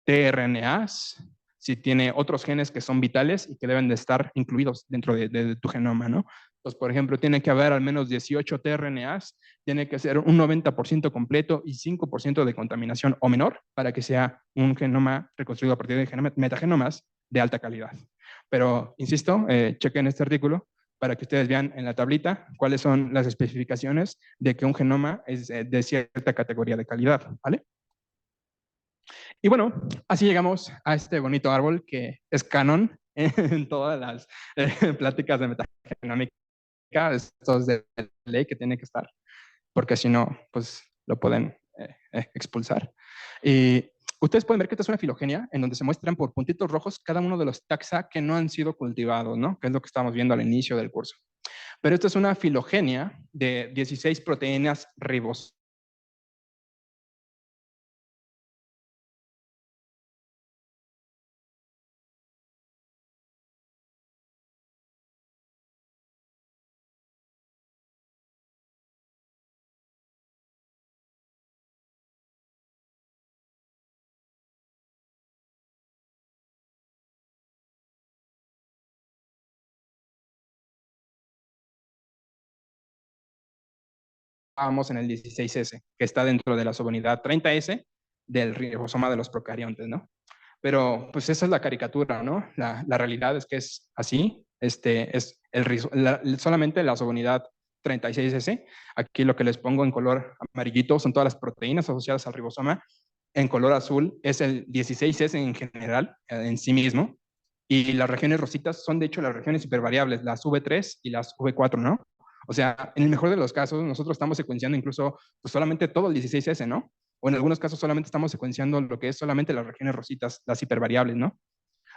tRNAs, si tiene otros genes que son vitales y que deben de estar incluidos dentro de tu genoma, ¿no? Entonces, por ejemplo, tiene que haber al menos 18 tRNAs, tiene que ser un 90% completo y 5% de contaminación o menor para que sea un genoma reconstruido a partir de metagenomas de alta calidad. Pero, insisto, chequen este artículo para que ustedes vean en la tablita cuáles son las especificaciones de que un genoma es de cierta categoría de calidad, ¿vale? Y bueno, así llegamos a este bonito árbol que es canon en todas las pláticas de metagenómica. Esto es de ley que tiene que estar, porque si no, pues lo pueden expulsar. Y ustedes pueden ver que esta es una filogenia en donde se muestran por puntitos rojos cada uno de los taxa que no han sido cultivados, ¿no? Que es lo que estamos viendo al inicio del curso. Pero esta es una filogenia de 16 proteínas ribosómicas estábamos en el 16S, que está dentro de la subunidad 30S del ribosoma de los procariontes, ¿no? Pero pues esa es la caricatura, ¿no? La realidad es que es así, es solamente la subunidad 36S. Aquí lo que les pongo en color amarillito son todas las proteínas asociadas al ribosoma. En color azul es el 16S en general, en sí mismo. Y las regiones rositas son de hecho las regiones hipervariables, las V3 y las V4, ¿no? O sea, en el mejor de los casos, nosotros estamos secuenciando incluso pues, solamente todo el 16S, ¿no? O en algunos casos solamente estamos secuenciando lo que es solamente las regiones rositas, las hipervariables, ¿no?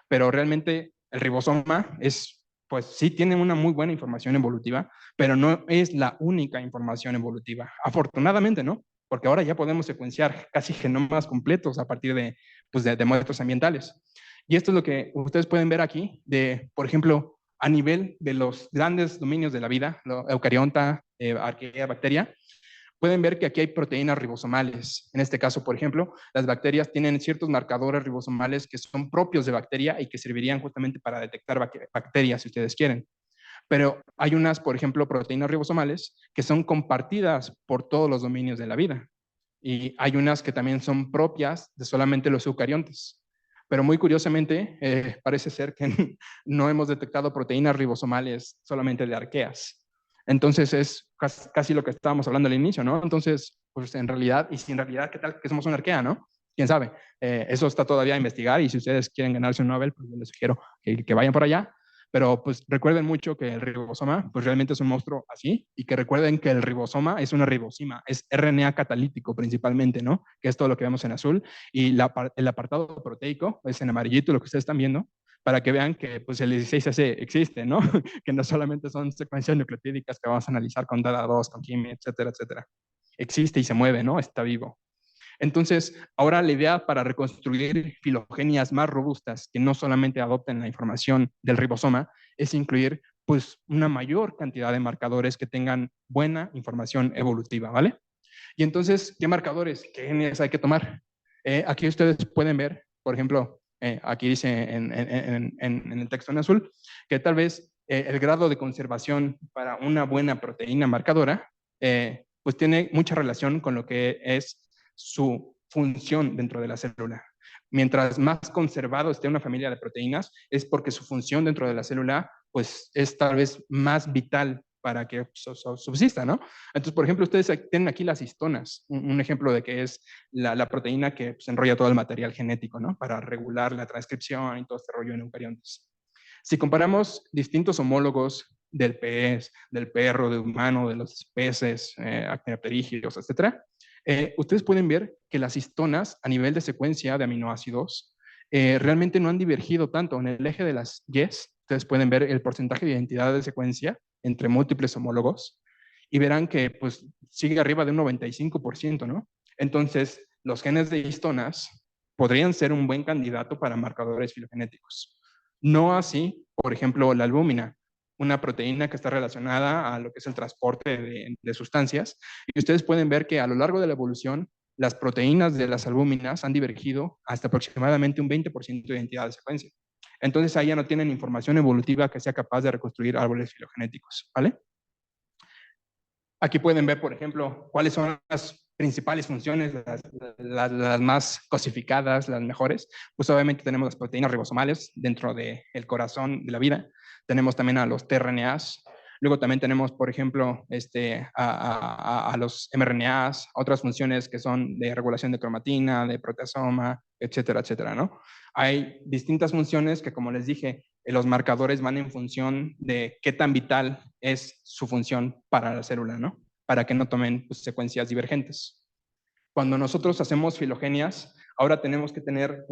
Pero realmente el ribosoma es, pues sí tiene una muy buena información evolutiva, pero no es la única información evolutiva. Afortunadamente, ¿no? Porque ahora ya podemos secuenciar casi genomas completos a partir de, pues, de muestras ambientales. Y esto es lo que ustedes pueden ver aquí, de, por ejemplo, a nivel de los grandes dominios de la vida, eucarionta, arquea, bacteria, pueden ver que aquí hay proteínas ribosomales. En este caso, por ejemplo, las bacterias tienen ciertos marcadores ribosomales que son propios de bacteria y que servirían justamente para detectar bacterias, si ustedes quieren. Pero hay unas, por ejemplo, proteínas ribosomales que son compartidas por todos los dominios de la vida. Y hay unas que también son propias de solamente los eucariontes. Pero muy curiosamente, parece ser que no hemos detectado proteínas ribosomales solamente de arqueas. Entonces es casi lo que estábamos hablando al inicio, ¿no? Entonces, pues en realidad, y si en realidad, ¿qué tal que somos una arquea, no? ¿Quién sabe? Eso está todavía a investigar y si ustedes quieren ganarse un Nobel, pues yo les sugiero que vayan por allá. Pero pues recuerden mucho que el ribosoma pues realmente es un monstruo así y que recuerden que el ribosoma es una ribosima, es RNA catalítico principalmente, ¿no? Que es todo lo que vemos en azul y el apartado proteico es en amarillito lo que ustedes están viendo para que vean que pues el 16S existe, ¿no? Que no solamente son secuencias nucleotídicas que vamos a analizar con DADA2, con quimio, etcétera, etcétera. Existe y se mueve, ¿no? Está vivo. Entonces, ahora la idea para reconstruir filogenias más robustas que no solamente adopten la información del ribosoma es incluir pues una mayor cantidad de marcadores que tengan buena información evolutiva, ¿vale? Y entonces, ¿qué marcadores, qué genes hay que tomar? Aquí ustedes pueden ver, por ejemplo, aquí dice en el texto en azul, que tal vez el grado de conservación para una buena proteína marcadora, pues tiene mucha relación con lo que es su función dentro de la célula. Mientras más conservado esté una familia de proteínas, es porque su función dentro de la célula, pues es tal vez más vital para que subsista, ¿no? Entonces, por ejemplo, ustedes tienen aquí las histonas, un ejemplo de que es la proteína que pues, enrolla todo el material genético, ¿no? Para regular la transcripción y todo este rollo en eucariontes. Si comparamos distintos homólogos del pez, del perro, del humano, de los peces, actinopterígidos, etcétera, ustedes pueden ver que las histonas a nivel de secuencia de aminoácidos realmente no han divergido tanto. En el eje de las Yes, ustedes pueden ver el porcentaje de identidad de secuencia entre múltiples homólogos y verán que pues sigue arriba de un 95%, ¿no? Entonces, los genes de histonas podrían ser un buen candidato para marcadores filogenéticos. No así, por ejemplo, la albúmina, una proteína que está relacionada a lo que es el transporte de sustancias. Y ustedes pueden ver que a lo largo de la evolución, las proteínas de las albúminas han divergido hasta aproximadamente un 20% de identidad de secuencia. Entonces ahí ya no tienen información evolutiva que sea capaz de reconstruir árboles filogenéticos, ¿vale? Aquí pueden ver, por ejemplo, cuáles son las principales funciones, las más cosificadas, las mejores. Pues obviamente tenemos las proteínas ribosomales dentro del corazón de la vida. Tenemos también a los tRNAs. Luego también tenemos, por ejemplo, a los mRNAs, otras funciones que son de regulación de cromatina, de proteasoma, etcétera, etcétera, ¿no? Hay distintas funciones que, como les dije, los marcadores van en función de qué tan vital es su función para la célula, ¿no? Para que no tomen pues, secuencias divergentes. Cuando nosotros hacemos filogenias, ahora tenemos que tener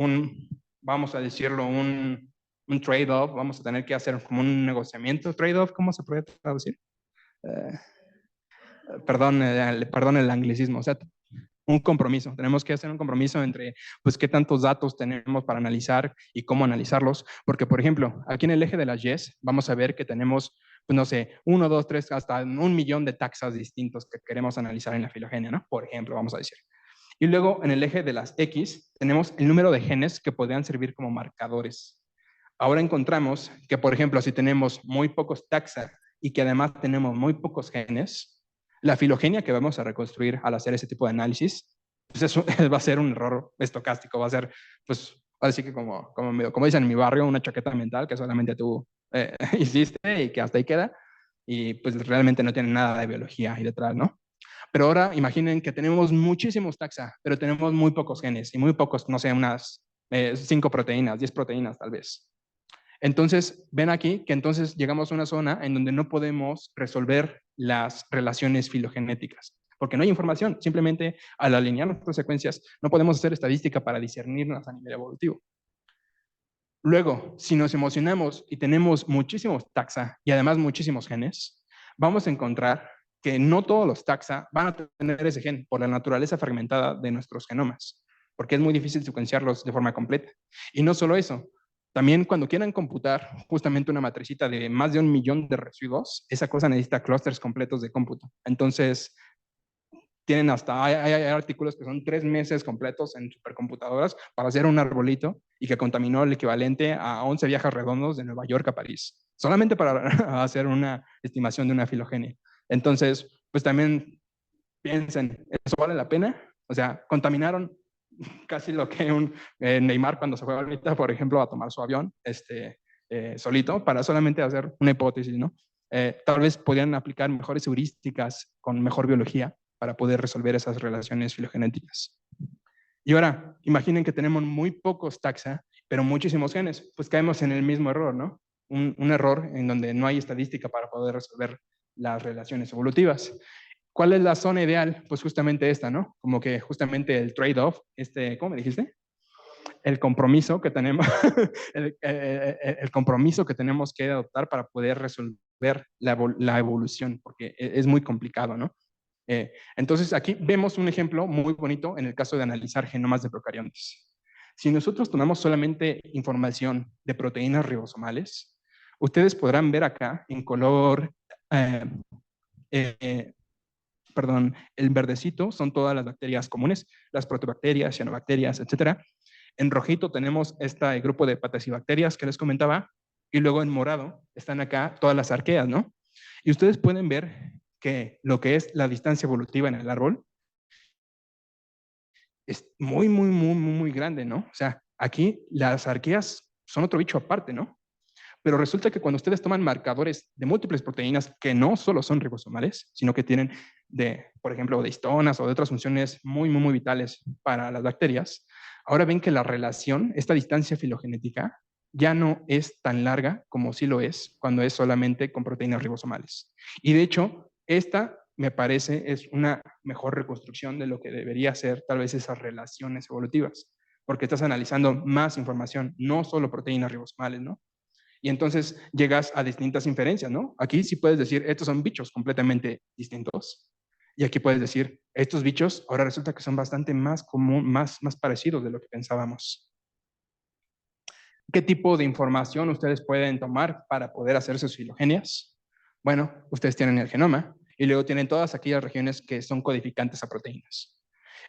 vamos a decirlo, un trade-off, vamos a tener que hacer como un negociamiento, trade-off, ¿cómo se puede traducir? Perdón el anglicismo, o sea, un compromiso. Tenemos que hacer un compromiso entre, pues, qué tantos datos tenemos para analizar y cómo analizarlos. Porque, por ejemplo, aquí en el eje de las Yes, vamos a ver que tenemos, pues, no sé, 1, 2, 3, hasta 1.000.000 de taxas distintos que queremos analizar en la filogenia, ¿no? Por ejemplo, vamos a decir. Y luego, en el eje de las X, tenemos el número de genes que podrían servir como marcadores. Ahora encontramos que, por ejemplo, si tenemos muy pocos taxa y que además tenemos muy pocos genes, La filogenia que vamos a reconstruir al hacer ese tipo de análisis, pues eso va a ser un error estocástico, va a ser, pues, así que como dicen en mi barrio, una chaqueta mental que solamente tú hiciste y que hasta ahí queda, y pues realmente no tiene nada de biología ahí detrás, ¿no? Pero ahora imaginen que tenemos muchísimos taxa, pero tenemos muy pocos genes y muy pocos, no sé, unas 5 proteínas, 10 proteínas tal vez. Entonces, ven aquí que entonces llegamos a una zona en donde no podemos resolver las relaciones filogenéticas, porque no hay información. Simplemente al alinear nuestras secuencias no podemos hacer estadística para discernirnos a nivel evolutivo. Luego, si nos emocionamos y tenemos muchísimos taxa y además muchísimos genes, vamos a encontrar que no todos los taxa van a tener ese gen por la naturaleza fragmentada de nuestros genomas, porque es muy difícil secuenciarlos de forma completa. Y no solo eso, también cuando quieran computar justamente una matricita de más de 1 millón de residuos, esa cosa necesita clústeres completos de cómputo. Entonces, tienen hasta, hay artículos que son 3 meses completos en supercomputadoras para hacer un arbolito y que contaminó el equivalente a 11 viajes redondos de Nueva York a París, solamente para hacer una estimación de una filogenia. Entonces, pues también piensen, ¿eso vale la pena? O sea, contaminaron casi lo que un Neymar cuando se fue ahorita, por ejemplo, a tomar su avión solito para solamente hacer una hipótesis, ¿no? Tal vez podrían aplicar mejores heurísticas con mejor biología para poder resolver esas relaciones filogenéticas. Y ahora, imaginen que tenemos muy pocos taxa, pero muchísimos genes, pues caemos en el mismo error, ¿no? Un error en donde no hay estadística para poder resolver las relaciones evolutivas. ¿Cuál es la zona ideal? Pues justamente esta, ¿no? Como que justamente el trade-off, ¿cómo me dijiste? El compromiso que tenemos, el compromiso que tenemos que adoptar para poder resolver la evolución, porque es muy complicado, ¿no? Entonces, aquí vemos un ejemplo muy bonito en el caso de analizar genomas de procariontes. Si nosotros tomamos solamente información de proteínas ribosomales, ustedes podrán ver acá en color, perdón, el verdecito son todas las bacterias comunes, las protobacterias, cianobacterias, etcétera. En rojito tenemos este grupo de patasibacterias que les comentaba, y luego en morado están acá todas las arqueas, ¿no? Y ustedes pueden ver que lo que es la distancia evolutiva en el árbol es muy, muy, muy, muy grande, ¿no? O sea, aquí las arqueas son otro bicho aparte, ¿no? Pero resulta que cuando ustedes toman marcadores de múltiples proteínas que no solo son ribosomales, sino que tienen por ejemplo, de histonas o de otras funciones muy, muy, muy vitales para las bacterias, ahora ven que la relación, esta distancia filogenética, ya no es tan larga como sí lo es cuando es solamente con proteínas ribosomales. Y de hecho, esta me parece es una mejor reconstrucción de lo que debería ser tal vez esas relaciones evolutivas, porque estás analizando más información, no solo proteínas ribosomales, ¿no? Y entonces llegas a distintas inferencias, ¿no? Aquí sí puedes decir, estos son bichos completamente distintos. Y aquí puedes decir, estos bichos ahora resulta que son bastante más común, más parecidos de lo que pensábamos. ¿Qué tipo de información ustedes pueden tomar para poder hacer sus filogenias? Bueno, ustedes tienen el genoma y luego tienen todas aquellas regiones que son codificantes a proteínas.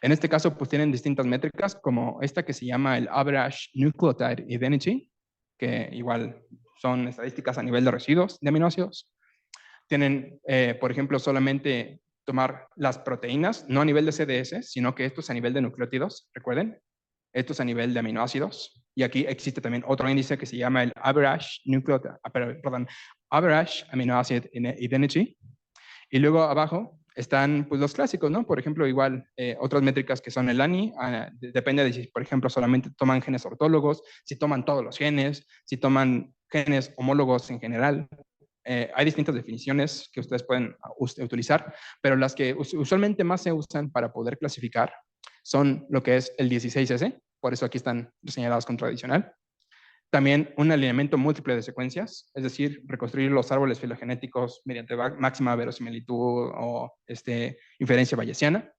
En este caso, pues tienen distintas métricas, como esta que se llama el Average Nucleotide Identity, que igual son estadísticas a nivel de residuos de aminoácidos. Tienen, por ejemplo, solamente tomar las proteínas, no a nivel de CDS, sino que esto es a nivel de nucleótidos, recuerden. Esto es a nivel de aminoácidos. Y aquí existe también otro índice que se llama el Average Average Amino Acid Identity. Y luego abajo están pues, los clásicos, ¿no? Por ejemplo, igual otras métricas que son el ANI, depende de si, por ejemplo, solamente toman genes ortólogos, si toman todos los genes, si toman genes homólogos en general. Hay distintas definiciones que ustedes pueden utilizar, pero las que usualmente más se usan para poder clasificar son lo que es el 16S, por eso aquí están señalados con tradicional. También un alineamiento múltiple de secuencias, es decir, reconstruir los árboles filogenéticos mediante máxima verosimilitud o inferencia bayesiana.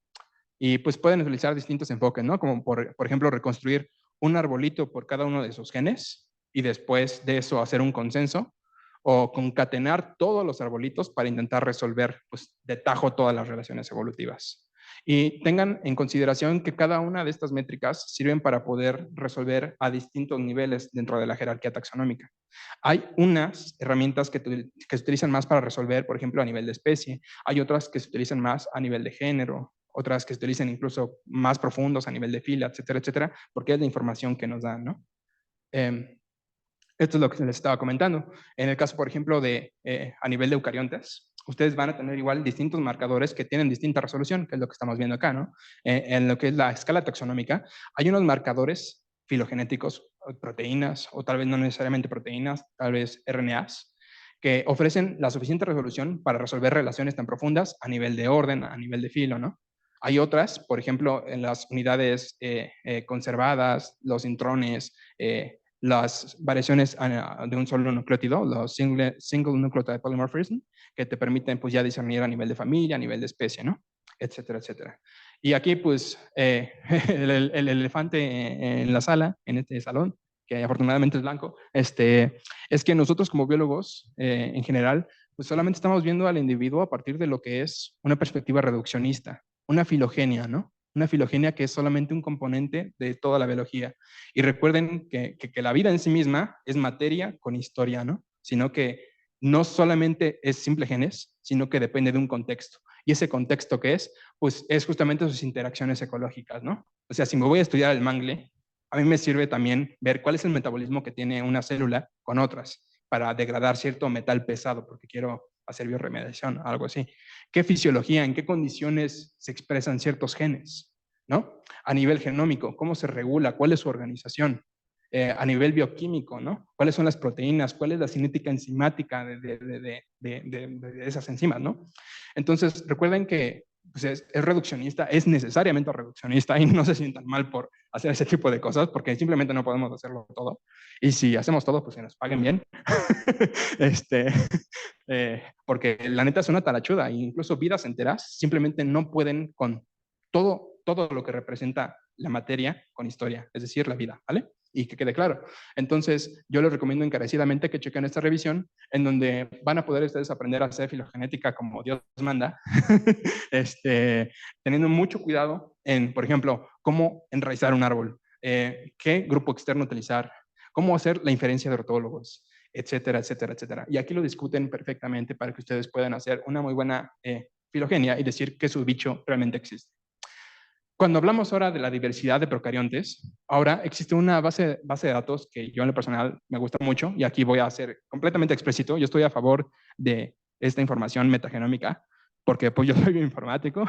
Y pues pueden utilizar distintos enfoques, ¿no? Como por ejemplo, reconstruir un arbolito por cada uno de esos genes y después de eso hacer un consenso o concatenar todos los arbolitos para intentar resolver pues, de tajo todas las relaciones evolutivas. Y tengan en consideración que cada una de estas métricas sirven para poder resolver a distintos niveles dentro de la jerarquía taxonómica. Hay unas herramientas que se utilizan más para resolver, por ejemplo, a nivel de especie. Hay otras que se utilizan más a nivel de género, otras que se utilizan incluso más profundos a nivel de fila, etcétera, etcétera, porque es la información que nos dan, ¿no? Esto es lo que les estaba comentando. En el caso, por ejemplo, de a nivel de eucariontes, ustedes van a tener igual distintos marcadores que tienen distinta resolución, que es lo que estamos viendo acá, ¿no? En lo que es la escala taxonómica, hay unos marcadores filogenéticos, proteínas, o tal vez no necesariamente proteínas, tal vez RNAs, que ofrecen la suficiente resolución para resolver relaciones tan profundas a nivel de orden, a nivel de filo, ¿no? Hay otras, por ejemplo, en las unidades conservadas, los intrones, las variaciones de un solo nucleótido, los single nucleotide polymorphism, que te permiten pues ya discernir a nivel de familia, a nivel de especie, ¿no? Etcétera, etcétera. Y aquí pues el elefante en la sala, en este salón, que afortunadamente es blanco, es que nosotros como biólogos en general, pues solamente estamos viendo al individuo a partir de lo que es una perspectiva reduccionista, una filogenia, ¿no? Una filogenia que es solamente un componente de toda la biología. Y recuerden que la vida en sí misma es materia con historia, ¿no? Sino que no solamente es simple genes, sino que depende de un contexto. Y ese contexto que es, pues es justamente sus interacciones ecológicas, ¿no? O sea, si me voy a estudiar el mangle, a mí me sirve también ver cuál es el metabolismo que tiene una célula con otras para degradar cierto metal pesado, porque quiero hacer bioremediación, algo así. ¿Qué fisiología, en qué condiciones se expresan ciertos genes? ¿No? A nivel genómico, ¿cómo se regula? ¿Cuál es su organización? A nivel bioquímico, ¿no? ¿Cuáles son las proteínas? ¿Cuál es la cinética enzimática de esas enzimas, ¿no? Entonces, recuerden que pues es reduccionista, es necesariamente reduccionista y no se sientan mal por hacer ese tipo de cosas porque simplemente no podemos hacerlo todo. Y si hacemos todo, pues que nos paguen bien. Porque la neta es una talachuda e incluso vidas enteras simplemente no pueden con todo lo que representa la materia con historia, es decir, la vida, ¿vale? Y que quede claro. Entonces, yo les recomiendo encarecidamente que chequen esta revisión en donde van a poder ustedes aprender a hacer filogenética como Dios manda, teniendo mucho cuidado en, por ejemplo, cómo enraizar un árbol, qué grupo externo utilizar, cómo hacer la inferencia de ortólogos, etcétera, etcétera, etcétera. Y aquí lo discuten perfectamente para que ustedes puedan hacer una muy buena filogenia y decir que su bicho realmente existe. Cuando hablamos ahora de la diversidad de procariontes, ahora existe una base de datos que yo en lo personal me gusta mucho y aquí voy a ser completamente explícito. Yo estoy a favor de esta información metagenómica porque pues yo soy bioinformático.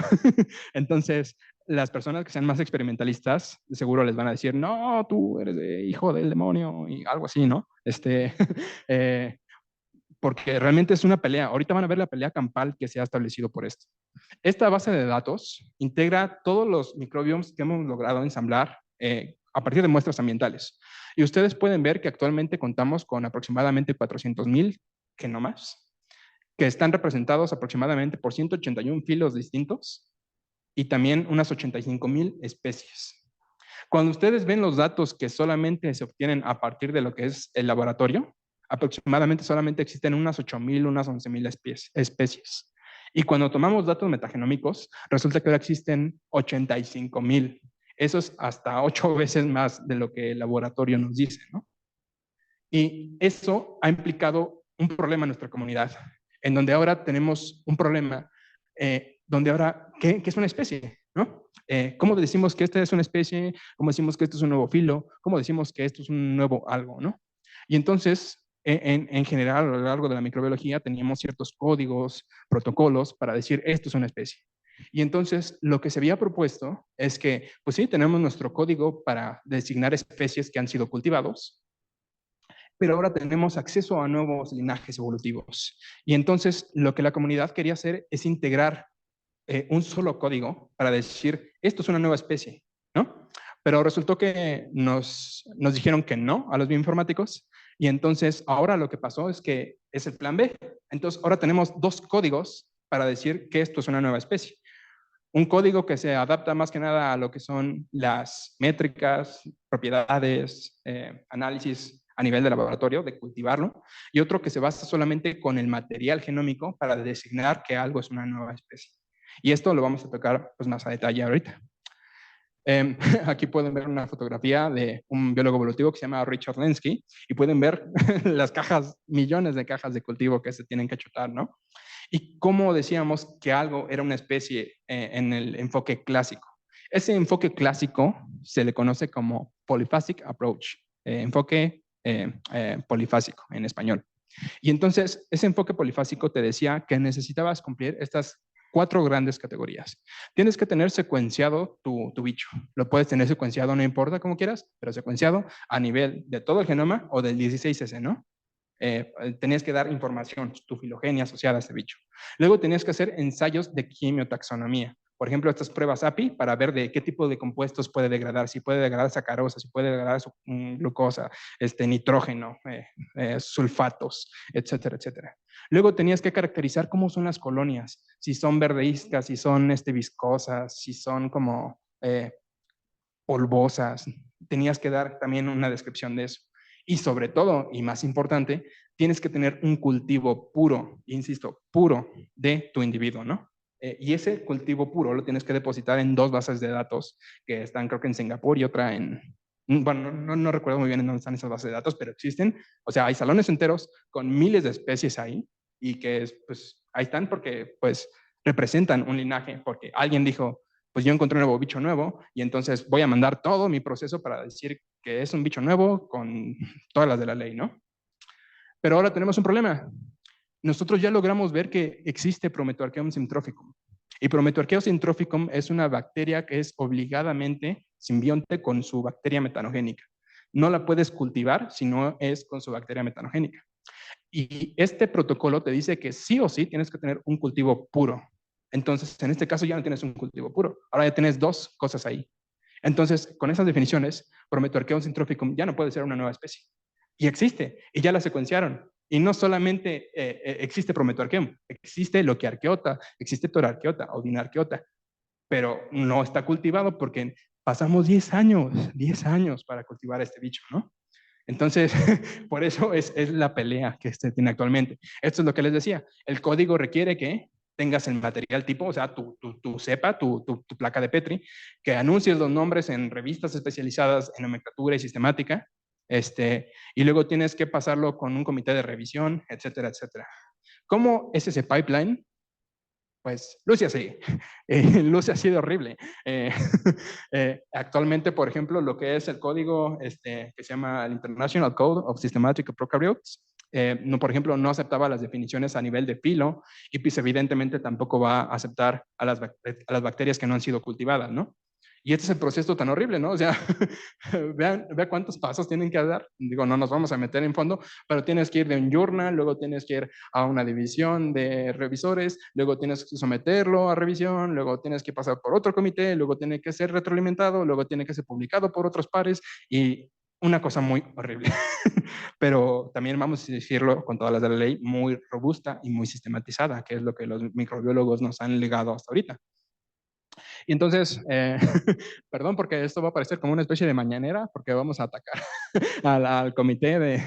Entonces, las personas que sean más experimentalistas seguro les van a decir, no, tú eres hijo del demonio y algo así, ¿no? Porque realmente es una pelea. Ahorita van a ver la pelea campal que se ha establecido por esto. Esta base de datos integra todos los microbiomes que hemos logrado ensamblar a partir de muestras ambientales. Y ustedes pueden ver que actualmente contamos con aproximadamente 400,000 genomas, que están representados aproximadamente por 181 filos distintos y también unas 85,000 especies. Cuando ustedes ven los datos que solamente se obtienen a partir de lo que es el laboratorio, aproximadamente solamente existen unas 8,000, unas 11,000 especies. Y cuando tomamos datos metagenómicos, resulta que ahora existen 85,000. Eso es hasta 8 veces más de lo que el laboratorio nos dice, ¿no? Y eso ha implicado un problema en nuestra comunidad, en donde ahora tenemos un problema, donde ahora, ¿qué es una especie? ¿No? ¿Cómo decimos que esta es una especie? ¿Cómo decimos que esto es un nuevo filo? ¿Cómo decimos que esto es un nuevo algo? ¿No? Y entonces, en general, a lo largo de la microbiología, teníamos ciertos códigos, protocolos para decir esto es una especie. Y entonces, lo que se había propuesto es que, pues sí, tenemos nuestro código para designar especies que han sido cultivados, pero ahora tenemos acceso a nuevos linajes evolutivos. Y entonces lo que la comunidad quería hacer es integrar un solo código para decir, esto es una nueva especie, ¿no? Pero resultó que nos dijeron que no a los bioinformáticos y entonces ahora lo que pasó es que es el plan B. Entonces ahora tenemos 2 códigos para decir que esto es una nueva especie. Un código que se adapta más que nada a lo que son las métricas, propiedades, análisis a nivel de laboratorio, de cultivarlo, y otro que se basa solamente con el material genómico para designar que algo es una nueva especie. Y esto lo vamos a tocar pues, más a detalle ahorita. Aquí pueden ver una fotografía de un biólogo evolutivo que se llama Richard Lenski y pueden ver las cajas, millones de cajas de cultivo que se tienen que chutar, ¿no? Y cómo decíamos que algo era una especie en el enfoque clásico. Ese enfoque clásico se le conoce como polyphasic approach, enfoque polifásico en español. Y entonces, ese enfoque polifásico te decía que necesitabas cumplir estas 4 grandes categorías. Tienes que tener secuenciado tu bicho. Lo puedes tener secuenciado, no importa cómo quieras, pero secuenciado a nivel de todo el genoma o del 16S, ¿no? Tenías que dar información, tu filogenia asociada a ese bicho. Luego tenías que hacer ensayos de quimiotaxonomía. Por ejemplo, estas pruebas API para ver de qué tipo de compuestos puede degradar, si puede degradar sacarosa, si puede degradar glucosa, nitrógeno, sulfatos, etcétera, etcétera. Luego tenías que caracterizar cómo son las colonias, si son verdeíscas, si son viscosas, si son como polvosas. Tenías que dar también una descripción de eso. Y sobre todo, y más importante, tienes que tener un cultivo puro, insisto, puro de tu individuo, ¿no? Y ese cultivo puro lo tienes que depositar en 2 bases de datos que están creo que en Singapur y otra en, bueno, no recuerdo muy bien en dónde están esas bases de datos, pero existen. O sea, hay salones enteros con miles de especies ahí y que pues ahí están porque pues representan un linaje, porque alguien dijo, pues yo encontré un nuevo bicho nuevo y entonces voy a mandar todo mi proceso para decir que es un bicho nuevo con todas las de la ley, ¿no? Pero ahora tenemos un problema. Nosotros ya logramos ver que existe Prometoarchaeum syntropicum. Y Prometoarchaeum syntropicum es una bacteria que es obligadamente simbionte con su bacteria metanogénica. No la puedes cultivar si no es con su bacteria metanogénica. Y este protocolo te dice que sí o sí tienes que tener un cultivo puro. Entonces, en este caso ya no tienes un cultivo puro. Ahora ya tienes 2 cosas ahí. Entonces, con esas definiciones, Prometoarchaeum syntropicum ya no puede ser una nueva especie. Y existe, y ya la secuenciaron. Y no solamente existe Prometoarchaeum, existe Loquiarchaeota, existe Torarchaeota o Dinarchaeota, pero no está cultivado porque pasamos 10 años para cultivar este bicho, ¿no? Entonces, por eso es la pelea que se tiene actualmente. Esto es lo que les decía. El código requiere que tengas el material tipo, o sea, tu cepa, tu placa de Petri, que anuncies los nombres en revistas especializadas en nomenclatura y sistemática, y luego tienes que pasarlo con un comité de revisión, etcétera, etcétera. ¿Cómo es ese pipeline? Pues luce así, luce así de horrible. Actualmente, por ejemplo, lo que es el código que se llama el International Code of Systematic Prokaryotes, no, por ejemplo, no aceptaba las definiciones a nivel de filo y pues evidentemente tampoco va a aceptar a las bacterias que no han sido cultivadas, ¿no? Y este es el proceso tan horrible, ¿no? O sea, vean cuántos pasos tienen que dar. Digo, no nos vamos a meter en fondo, pero tienes que ir de un journal, luego tienes que ir a una división de revisores, luego tienes que someterlo a revisión, luego tienes que pasar por otro comité, luego tiene que ser retroalimentado, luego tiene que ser publicado por otros pares y una cosa muy horrible. Pero también vamos a decirlo con todas las de la ley, muy robusta y muy sistematizada, que es lo que los microbiólogos nos han legado hasta ahorita. Y entonces, perdón porque esto va a parecer como una especie de mañanera, porque vamos a atacar al comité de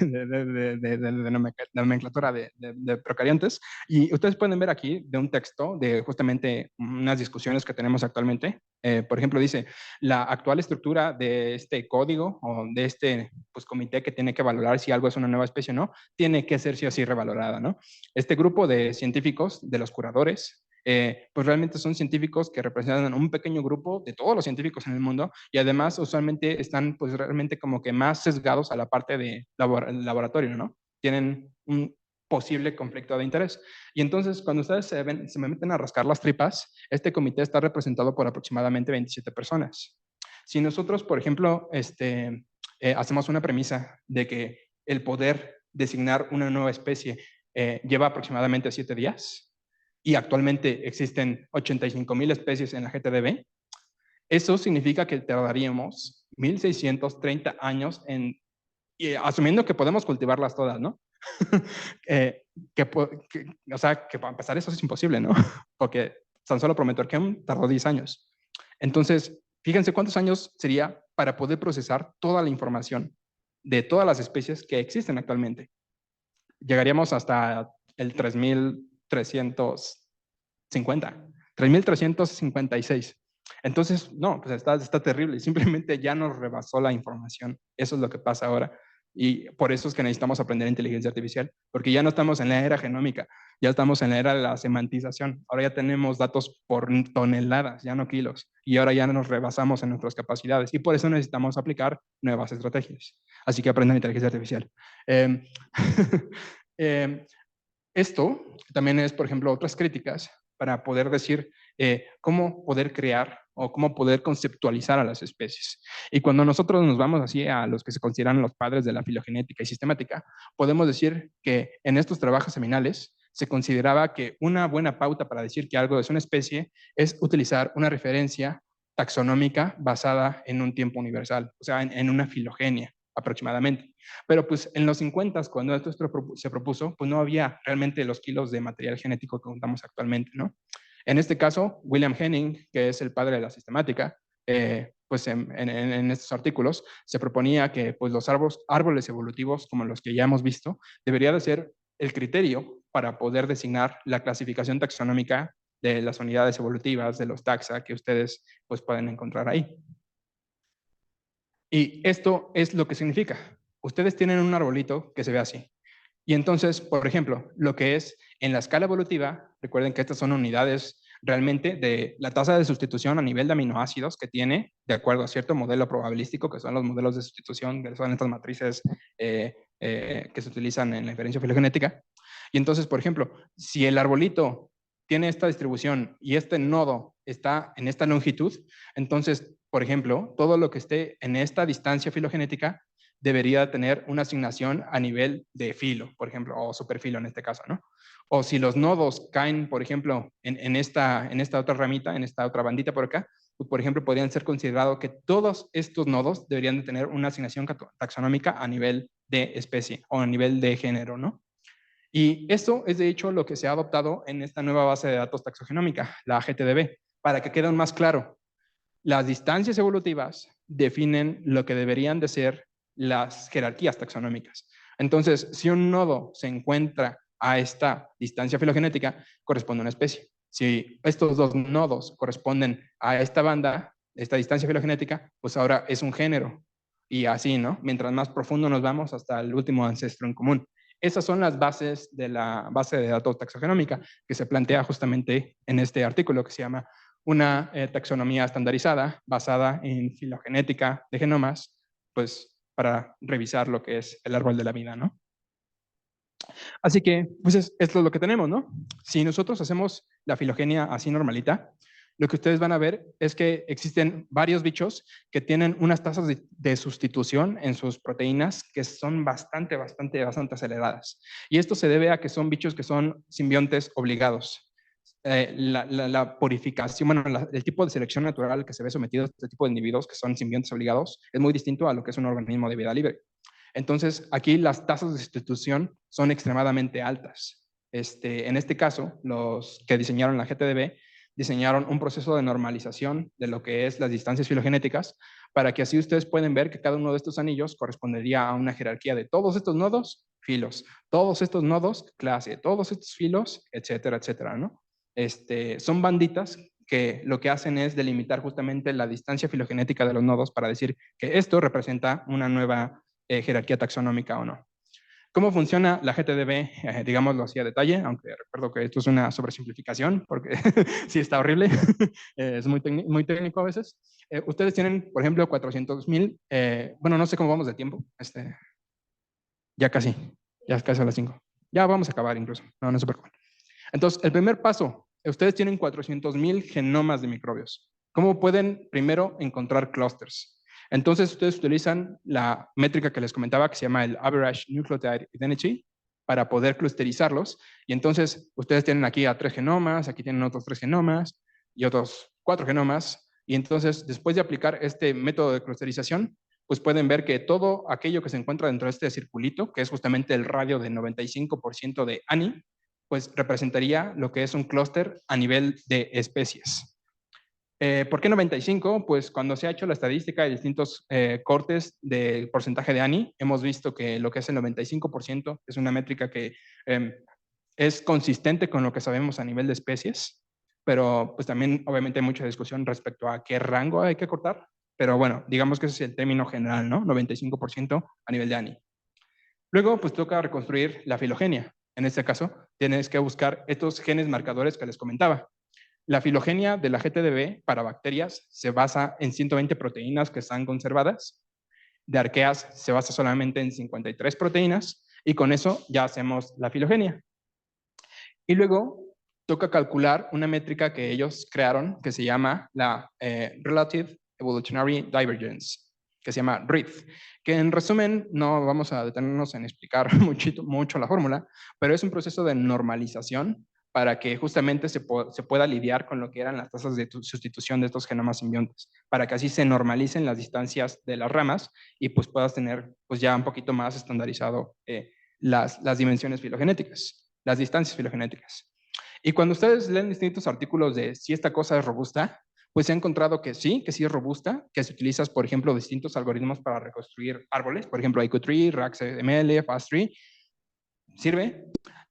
nomenclatura de procariontes. Y ustedes pueden ver aquí de un texto de justamente unas discusiones que tenemos actualmente. Por ejemplo, dice, la actual estructura de este código o de este pues, comité que tiene que valorar si algo es una nueva especie o no, tiene que ser sí o sí revalorada, ¿no? Este grupo de científicos, de los curadores, pues realmente son científicos que representan un pequeño grupo de todos los científicos en el mundo y además usualmente están pues realmente como que más sesgados a la parte de laboratorio, ¿no? Tienen un posible conflicto de interés. Y entonces cuando ustedes se me meten a rascar las tripas, este comité está representado por aproximadamente 27 personas. Si nosotros, por ejemplo, hacemos una premisa de que el poder designar una nueva especie lleva aproximadamente 7 días, y actualmente existen 85,000 especies en la GTDB, eso significa que tardaríamos 1630 años asumiendo que podemos cultivarlas todas, ¿no? O sea, que para empezar eso es imposible, ¿no? Porque tan solo Prometoarchaeum tardó 10 años. Entonces, fíjense cuántos años sería para poder procesar toda la información de todas las especies que existen actualmente. Llegaríamos hasta el 3350. 3.356. Entonces, no, pues está terrible. Simplemente ya nos rebasó la información. Eso es lo que pasa ahora. Y por eso es que necesitamos aprender inteligencia artificial, porque ya no estamos en la era genómica, ya estamos en la era de la semantización. Ahora ya tenemos datos por toneladas, ya no kilos, y ahora ya nos rebasamos en nuestras capacidades, y por eso necesitamos aplicar nuevas estrategias. Así que aprendan inteligencia artificial. Eh, eh, Esto también es, por ejemplo, otras críticas para poder decir cómo poder crear o cómo poder conceptualizar a las especies. Y cuando nosotros nos vamos así a los que se consideran los padres de la filogenética y sistemática, podemos decir que en estos trabajos seminales se consideraba que una buena pauta para decir que algo es una especie es utilizar una referencia taxonómica basada en un tiempo universal, o sea, en una filogenia aproximadamente. Pero pues en los 50, cuando esto se propuso, pues no había realmente los kilos de material genético que contamos actualmente, ¿no? En este caso, William Henning, que es el padre de la sistemática, pues en estos artículos se proponía que pues los árboles evolutivos, como los que ya hemos visto, debería de ser el criterio para poder designar la clasificación taxonómica de las unidades evolutivas, de los taxa que ustedes pues pueden encontrar ahí. Y esto es lo que significa. Ustedes tienen un arbolito que se ve así. Y entonces, por ejemplo, lo que es en la escala evolutiva, recuerden que estas son unidades realmente de la tasa de sustitución a nivel de aminoácidos que tiene, de acuerdo a cierto modelo probabilístico, que son los modelos de sustitución, que son estas matrices que se utilizan en la inferencia filogenética. Y entonces, por ejemplo, si el arbolito tiene esta distribución y este nodo está en esta longitud, entonces, por ejemplo, todo lo que esté en esta distancia filogenética debería tener una asignación a nivel de filo, por ejemplo, o superfilo en este caso, ¿no? O si los nodos caen, por ejemplo, en esta otra ramita, en esta otra bandita por acá, pues, por ejemplo, podrían ser considerados que todos estos nodos deberían de tener una asignación taxonómica a nivel de especie o a nivel de género, ¿no? Y esto es de hecho lo que se ha adoptado en esta nueva base de datos taxogenómica, la GTDB, para que quede más claro. Las distancias evolutivas definen lo que deberían de ser las jerarquías taxonómicas. Entonces, si un nodo se encuentra a esta distancia filogenética, corresponde a una especie. Si estos dos nodos corresponden a esta banda, esta distancia filogenética, pues ahora es un género. Y así, ¿no? Mientras más profundo nos vamos hasta el último ancestro en común. Esas son las bases de la base de datos taxogenómica que se plantea justamente en este artículo que se llama una taxonomía estandarizada basada en filogenética de genomas, pues para revisar lo que es el árbol de la vida, ¿no? Así que, pues esto es lo que tenemos, ¿no? Si nosotros hacemos la filogenia así normalita, lo que ustedes van a ver es que existen varios bichos que tienen unas tasas de sustitución en sus proteínas que son bastante aceleradas. Y esto se debe a que son bichos que son simbiontes obligados. La purificación, bueno, el tipo de selección natural que se ve sometido a este tipo de individuos que son simbiontes obligados es muy distinto a lo que es un organismo de vida libre. Entonces, aquí las tasas de sustitución son extremadamente altas. En este caso, los que diseñaron la GTDB diseñaron un proceso de normalización de lo que es las distancias filogenéticas para que así ustedes pueden ver que cada uno de estos anillos correspondería a una jerarquía de todos estos nodos, filos, todos estos nodos, clase, todos estos filos, etcétera, etcétera, ¿no? Son banditas que lo que hacen es delimitar justamente la distancia filogenética de los nodos para decir que esto representa una nueva jerarquía taxonómica o no. ¿Cómo funciona la GTDB? Digámoslo así a detalle, aunque recuerdo que esto es una sobresimplificación, porque sí está horrible, es muy técnico a veces. Ustedes tienen, por ejemplo, 400,000, bueno, no sé cómo vamos de tiempo, ya casi a las 5. Ya vamos a acabar incluso, no se preocupen. Entonces, el primer paso, ustedes tienen 400,000 genomas de microbios. ¿Cómo pueden primero encontrar clústeres? Entonces, ustedes utilizan la métrica que les comentaba, que se llama el Average Nucleotide Identity, para poder clusterizarlos. Y entonces, ustedes tienen aquí a 3 genomas, aquí tienen otros 3 genomas y otros 4 genomas. Y entonces, después de aplicar este método de clusterización, pues pueden ver que todo aquello que se encuentra dentro de este circulito, que es justamente el radio de 95% de ANI, pues representaría lo que es un clúster a nivel de especies. ¿Por qué 95? Pues cuando se ha hecho la estadística de distintos cortes del porcentaje de ANI, hemos visto que lo que es el 95% es una métrica que es consistente con lo que sabemos a nivel de especies. pero pues también obviamente hay mucha discusión respecto a qué rango hay que cortar, pero bueno, digamos que ese es el término general, ¿no? 95% a nivel de ANI. Luego, pues toca reconstruir la filogenia. En este caso, tienes que buscar estos genes marcadores que les comentaba. La filogenia de la GTDB para bacterias se basa en 120 proteínas que están conservadas. De arqueas se basa solamente en 53 proteínas y con eso ya hacemos la filogenia. Y luego toca calcular una métrica que ellos crearon que se llama la Relative Evolutionary Divergence, que se llama REEF, que en resumen no vamos a detenernos en explicar mucho la fórmula, pero es un proceso de normalización para que justamente se pueda lidiar con lo que eran las tasas de sustitución de estos genomas simbiontes, para que así se normalicen las distancias de las ramas y pues puedas tener pues ya un poquito más estandarizado las dimensiones filogenéticas, las distancias filogenéticas. Y cuando ustedes leen distintos artículos de si esta cosa es robusta, pues se ha encontrado que sí es robusta, que se utilizan, por ejemplo, distintos algoritmos para reconstruir árboles, por ejemplo, IQ-Tree, RAGML, FastTree, sirve.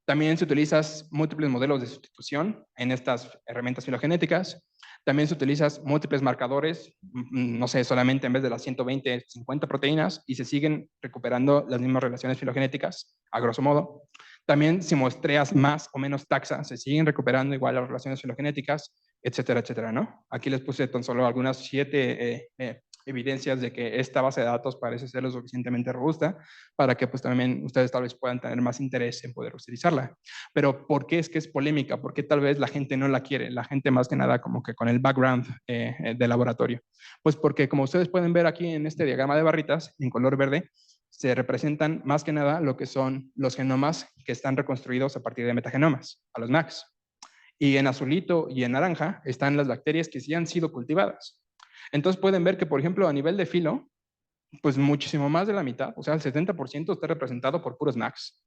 También se utilizan múltiples modelos de sustitución en estas herramientas filogenéticas. También se utilizan múltiples marcadores, no sé, solamente en vez de las 120, 50 proteínas, y se siguen recuperando las mismas relaciones filogenéticas, a grosso modo. También si muestreas más o menos taxa, se siguen recuperando igual las relaciones filogenéticas, etcétera, etcétera, ¿no? Aquí les puse tan solo algunas 7 evidencias de que esta base de datos parece ser lo suficientemente robusta para que pues también ustedes tal vez puedan tener más interés en poder utilizarla. Pero ¿por qué es que es polémica? ¿Por qué tal vez la gente no la quiere? La gente más que nada como que con el background de laboratorio. Pues porque como ustedes pueden ver aquí en este diagrama de barritas en color verde, se representan más que nada lo que son los genomas que están reconstruidos a partir de metagenomas, a los MACs. Y en azulito y en naranja están las bacterias que sí han sido cultivadas. Entonces pueden ver que, por ejemplo, a nivel de filo, pues muchísimo más de la mitad, o sea, el 70% está representado por puros MACs.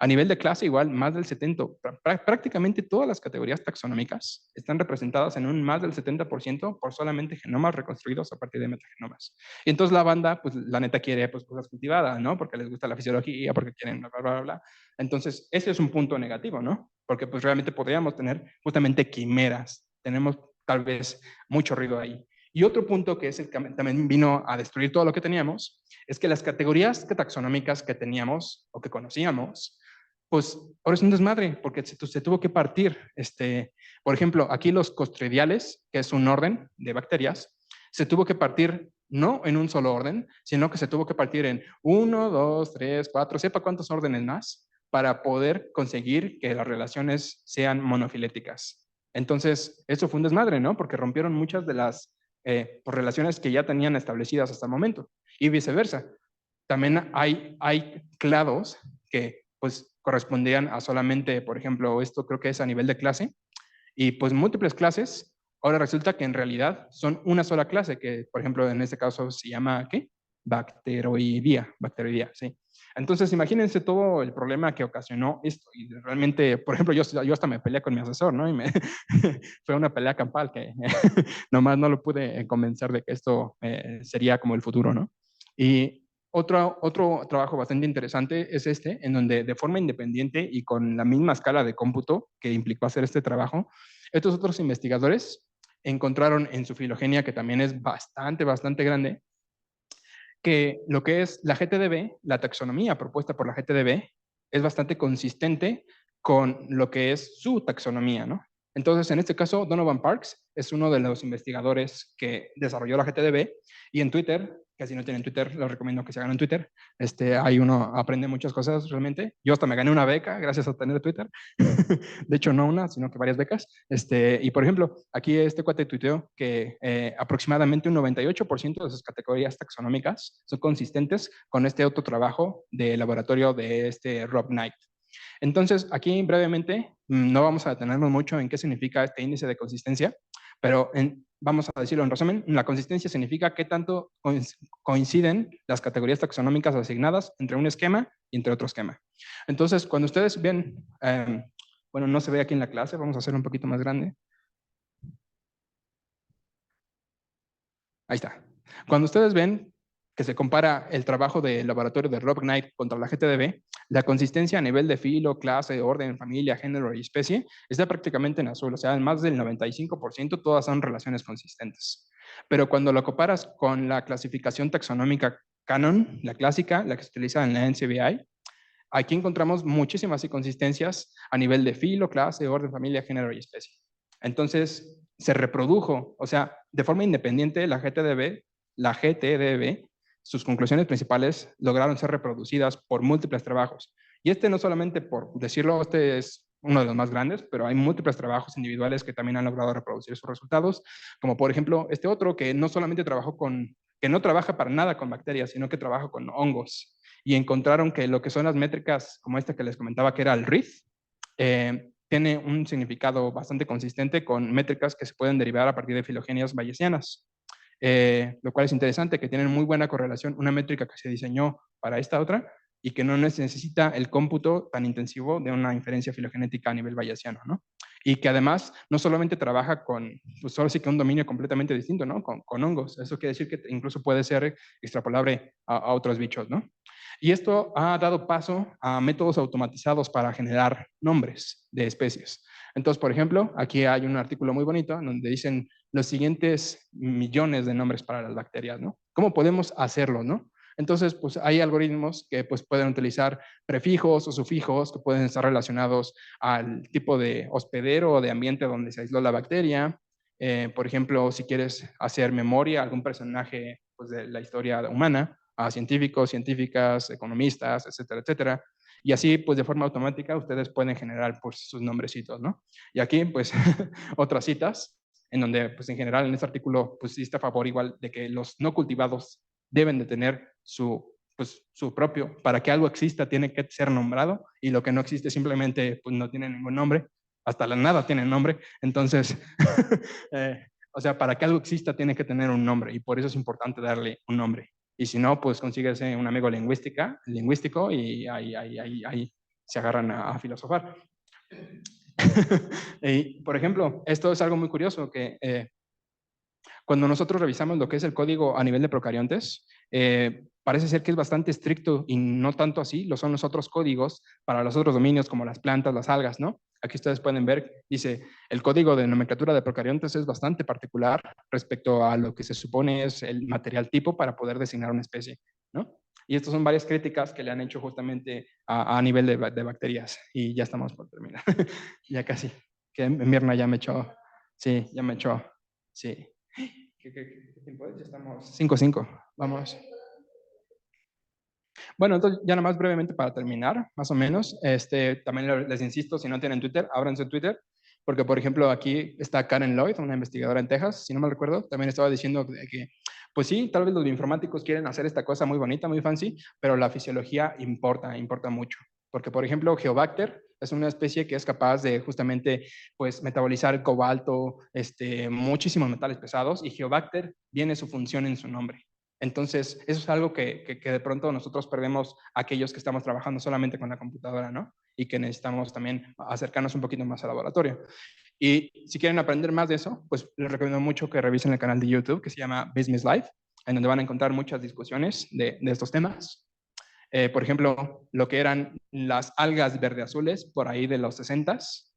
A nivel de clase, igual, más del 70%, prácticamente todas las categorías taxonómicas están representadas en un más del 70% por solamente genomas reconstruidos a partir de metagenomas. Y entonces la banda, pues la neta quiere pues cosas cultivadas, ¿no? Porque les gusta la fisiología, porque quieren bla, bla, bla, bla. Entonces, ese es un punto negativo, ¿no? Porque pues realmente podríamos tener justamente quimeras. Tenemos tal vez mucho ruido ahí. Y otro punto que es el que también vino a destruir todo lo que teníamos, es que las categorías taxonómicas que teníamos o que conocíamos, pues ahora es un desmadre, porque se tuvo que partir. Por ejemplo, aquí los clostridiales, que es un orden de bacterias, se tuvo que partir no en un solo orden, sino que se tuvo que partir en 1, 2, 3, 4, sepa cuántos órdenes más, para poder conseguir que las relaciones sean monofiléticas. Entonces, eso fue un desmadre, ¿no? Porque rompieron muchas de las por relaciones que ya tenían establecidas hasta el momento y viceversa. También hay clados que pues correspondían a solamente, por ejemplo, esto creo que es a nivel de clase y pues múltiples clases. Ahora resulta que en realidad son una sola clase que, por ejemplo, en este caso se llama, ¿qué? Bacteroidea, sí. Entonces, imagínense todo el problema que ocasionó esto. Y realmente, por ejemplo, yo hasta me peleé con mi asesor, ¿no? Y fue una pelea campal que nomás no lo pude convencer de que esto sería como el futuro, ¿no? Y otro trabajo bastante interesante es en donde de forma independiente y con la misma escala de cómputo que implicó hacer este trabajo, estos otros investigadores encontraron en su filogenia, que también es bastante grande, que lo que es la GTDB, la taxonomía propuesta por la GTDB, es bastante consistente con lo que es su taxonomía, ¿no? Entonces, en este caso, Donovan Parks es uno de los investigadores que desarrolló la GTDB y en Twitter, que si no tienen Twitter, les recomiendo que se hagan en Twitter. Ahí uno aprende muchas cosas realmente. Yo hasta me gané una beca gracias a tener Twitter. De hecho, no una, sino que varias becas. Y por ejemplo, aquí este cuate tuiteó que aproximadamente un 98% de sus categorías taxonómicas son consistentes con este otro trabajo de laboratorio de Rob Knight. Entonces, aquí brevemente, no vamos a detenernos mucho en qué significa este índice de consistencia, pero vamos a decirlo en resumen, la consistencia significa qué tanto coinciden las categorías taxonómicas asignadas entre un esquema y entre otro esquema. Entonces, cuando ustedes ven, bueno, no se ve aquí en la clase, vamos a hacer un poquito más grande. Ahí está. Cuando ustedes ven que se compara el trabajo del laboratorio de Rob Knight contra la GTDB, la consistencia a nivel de filo, clase, orden, familia, género y especie está prácticamente en azul. O sea, en más del 95% todas son relaciones consistentes. Pero cuando lo comparas con la clasificación taxonómica Canon, la clásica, la que se utiliza en la NCBI, aquí encontramos muchísimas inconsistencias a nivel de filo, clase, orden, familia, género y especie. Entonces, se reprodujo, o sea, de forma independiente, la GTDB, sus conclusiones principales lograron ser reproducidas por múltiples trabajos. Y este no solamente por decirlo, este es uno de los más grandes, pero hay múltiples trabajos individuales que también han logrado reproducir sus resultados, como por ejemplo este otro que no solamente que no trabaja para nada con bacterias, sino que trabaja con hongos. Y encontraron que lo que son las métricas, como esta que les comentaba, que era el RIF, tiene un significado bastante consistente con métricas que se pueden derivar a partir de filogenias bayesianas. Lo cual es interesante, que tienen muy buena correlación, una métrica que se diseñó para esta otra y que no necesita el cómputo tan intensivo de una inferencia filogenética a nivel bayesiano, ¿no? Y que además no solamente trabaja con, pues ahora sí que un dominio completamente distinto, ¿no? Con hongos. Eso quiere decir que incluso puede ser extrapolable a otros bichos, ¿no? Y esto ha dado paso a métodos automatizados para generar nombres de especies. Entonces, por ejemplo, aquí hay un artículo muy bonito donde dicen los siguientes millones de nombres para las bacterias, ¿no? ¿Cómo podemos hacerlo, no? Entonces, pues hay algoritmos que pues, pueden utilizar prefijos o sufijos que pueden estar relacionados al tipo de hospedero o de ambiente donde se aisló la bacteria. Por ejemplo, si quieres hacer memoria a algún personaje pues, de la historia humana, a científicos, científicas, economistas, etcétera, etcétera. Y así, pues de forma automática, ustedes pueden generar pues, sus nombrecitos, ¿no? Y aquí, pues, otras citas, en donde, pues en general, en este artículo, pues sí está a favor igual de que los no cultivados deben de tener pues, su propio, para que algo exista tiene que ser nombrado, y lo que no existe simplemente pues, no tiene ningún nombre, hasta la nada tiene nombre, entonces, o sea, para que algo exista tiene que tener un nombre, y por eso es importante darle un nombre. Y si no, pues consíguese un amigo lingüístico y ahí se agarran a filosofar. Y, por ejemplo, esto es algo muy curioso, que cuando nosotros revisamos lo que es el código a nivel de procariontes, parece ser que es bastante estricto y no tanto así lo son los otros códigos para los otros dominios como las plantas, las algas, ¿no? Aquí ustedes pueden ver, dice, el código de nomenclatura de procariontes es bastante particular respecto a lo que se supone es el material tipo para poder designar una especie, ¿no? Y estas son varias críticas que le han hecho justamente a nivel de bacterias. Y ya estamos por terminar. Ya casi. Que Mirna ya me echó. Sí, ya me echó. Sí. ¿Qué tiempo es? Ya estamos 5:05. Vamos. Bueno, entonces ya nada más brevemente para terminar, más o menos, también les insisto, si no tienen Twitter, ábranse Twitter, porque por ejemplo aquí está Karen Lloyd, una investigadora en Texas, si no me recuerdo, también estaba diciendo que, pues sí, tal vez los bioinformáticos quieren hacer esta cosa muy bonita, muy fancy, pero la fisiología importa mucho. Porque, por ejemplo, Geobacter es una especie que es capaz de justamente pues, metabolizar el cobalto, muchísimos metales pesados, y Geobacter viene su función en su nombre. Entonces, eso es algo que de pronto nosotros perdemos aquellos que estamos trabajando solamente con la computadora, ¿no? Y que necesitamos también acercarnos un poquito más al laboratorio. Y si quieren aprender más de eso, pues les recomiendo mucho que revisen el canal de YouTube que se llama Business Life, en donde van a encontrar muchas discusiones de estos temas. Por ejemplo, lo que eran las algas verde-azules por ahí de los 60s,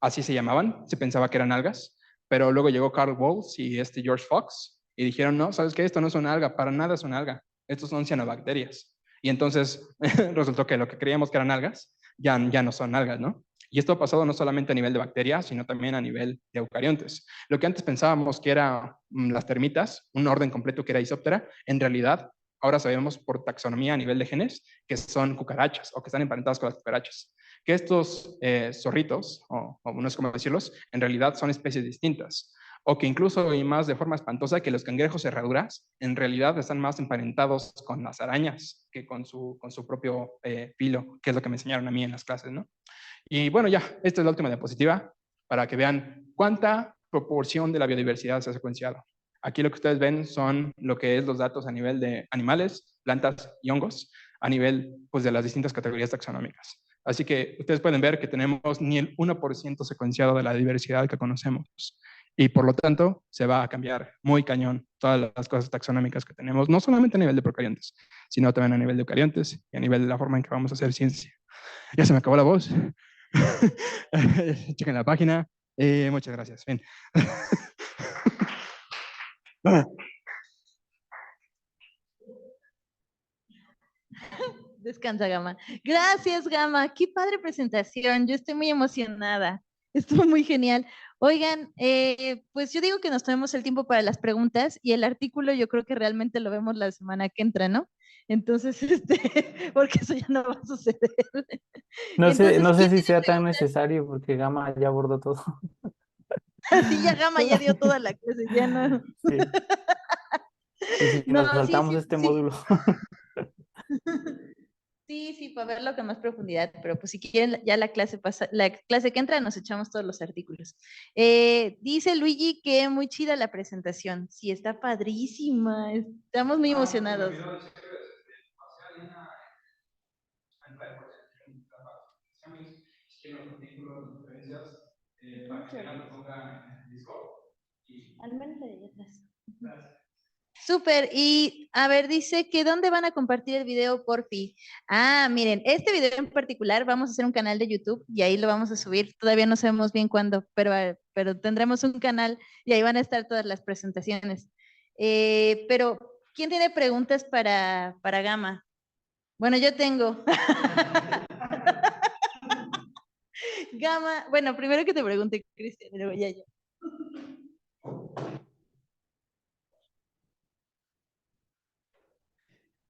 así se llamaban, se pensaba que eran algas, pero luego llegó Carl Walls y George Fox y dijeron, no, ¿sabes qué? Esto no es una alga, para nada es una alga, estos son cianobacterias. Y entonces resultó que lo que creíamos que eran algas ya no son algas, ¿no? Y esto ha pasado no solamente a nivel de bacterias, sino también a nivel de eucariontes. Lo que antes pensábamos que eran las termitas, un orden completo que era Isóptera, en realidad ahora sabemos por taxonomía a nivel de genes que son cucarachas o que están emparentadas con las cucarachas. Que estos zorritos, o no sé cómo decirlos, en realidad son especies distintas. O que incluso, y más de forma espantosa, que los cangrejos herraduras en realidad están más emparentados con las arañas que con su propio filo, que es lo que me enseñaron a mí en las clases, ¿no? Y bueno, ya, esta es la última diapositiva para que vean cuánta proporción de la biodiversidad se ha secuenciado. Aquí lo que ustedes ven son lo que es los datos a nivel de animales, plantas y hongos, a nivel pues, de las distintas categorías taxonómicas. Así que ustedes pueden ver que tenemos ni el 1% secuenciado de la diversidad que conocemos. Y por lo tanto, se va a cambiar muy cañón todas las cosas taxonómicas que tenemos, no solamente a nivel de procariontes, sino también a nivel de eucariontes y a nivel de la forma en que vamos a hacer ciencia. Ya se me acabó la voz. Chequen la página. Muchas gracias. Fin. Descansa, Gama. Gracias, Gama. Qué padre presentación. Yo estoy muy emocionada. Estuvo muy genial. Oigan, pues yo digo que nos tomemos el tiempo para las preguntas y el artículo yo creo que realmente lo vemos la semana que entra, ¿no? Entonces, porque eso ya no va a suceder. No Entonces, sé ¿quién si tiene sea tan preguntas? necesario porque Gama ya abordó todo. Así ya Gama ya dio toda la clase, ya no. Sí. Y si No, nos sí, saltamos sí, este sí. módulo. Sí, sí, para verlo con más profundidad, pero pues si quieren ya la clase pasa, la clase que entra nos echamos todos los artículos. Dice Luigi que muy chida la presentación. Sí, está padrísima. Estamos muy emocionados. Al menos la de allá atrás. Súper, y a ver, dice que ¿dónde van a compartir el video, porfi? Ah, miren, este video en particular vamos a hacer un canal de YouTube y ahí lo vamos a subir. Todavía no sabemos bien cuándo, pero tendremos un canal y ahí van a estar todas las presentaciones. Pero, ¿quién tiene preguntas para Gama? Bueno, yo tengo. Gama, bueno, primero que te pregunte, Cristian, y luego ya yo.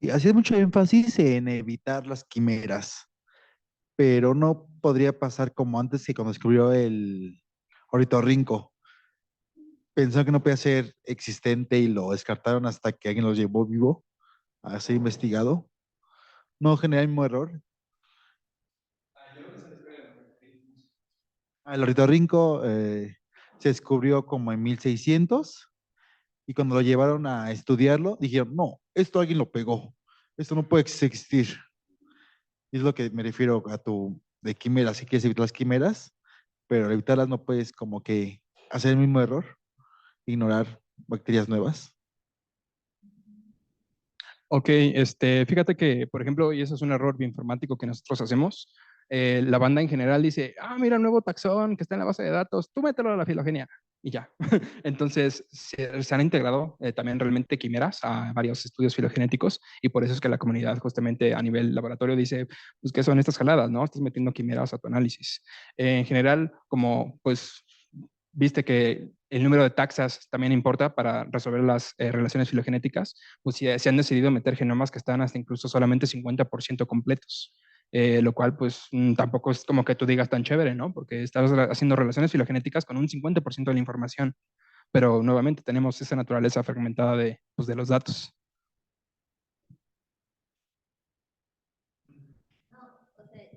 Y hacía mucho énfasis en evitar las quimeras, pero no podría pasar como antes que cuando descubrió el ornitorrinco. Pensaron que no podía ser existente y lo descartaron hasta que alguien lo llevó vivo a ser investigado. No genera el mismo error. El ornitorrinco se descubrió como en 1600 y cuando lo llevaron a estudiarlo dijeron, no, esto alguien lo pegó, esto no puede existir. Y es lo que me refiero a tu de quimeras, si quieres evitar las quimeras, pero al evitarlas no puedes como que hacer el mismo error, ignorar bacterias nuevas. Ok, fíjate que, por ejemplo, y eso es un error bioinformático que nosotros hacemos, la banda en general dice, ah, mira, un nuevo taxón que está en la base de datos, tú mételo a la filogenia y ya. Entonces, se han integrado también realmente quimeras a varios estudios filogenéticos y por eso es que la comunidad justamente a nivel laboratorio dice, pues, ¿qué son estas jaladas, no? Estás metiendo quimeras a tu análisis. En general, como, pues, viste que el número de taxas también importa para resolver las relaciones filogenéticas, pues se han decidido meter genomas que están hasta incluso solamente 50% completos, lo cual pues tampoco es como que tú digas tan chévere, ¿no? Porque estás haciendo relaciones filogenéticas con un 50% de la información, pero nuevamente tenemos esa naturaleza fragmentada de, pues, de los datos. O sea,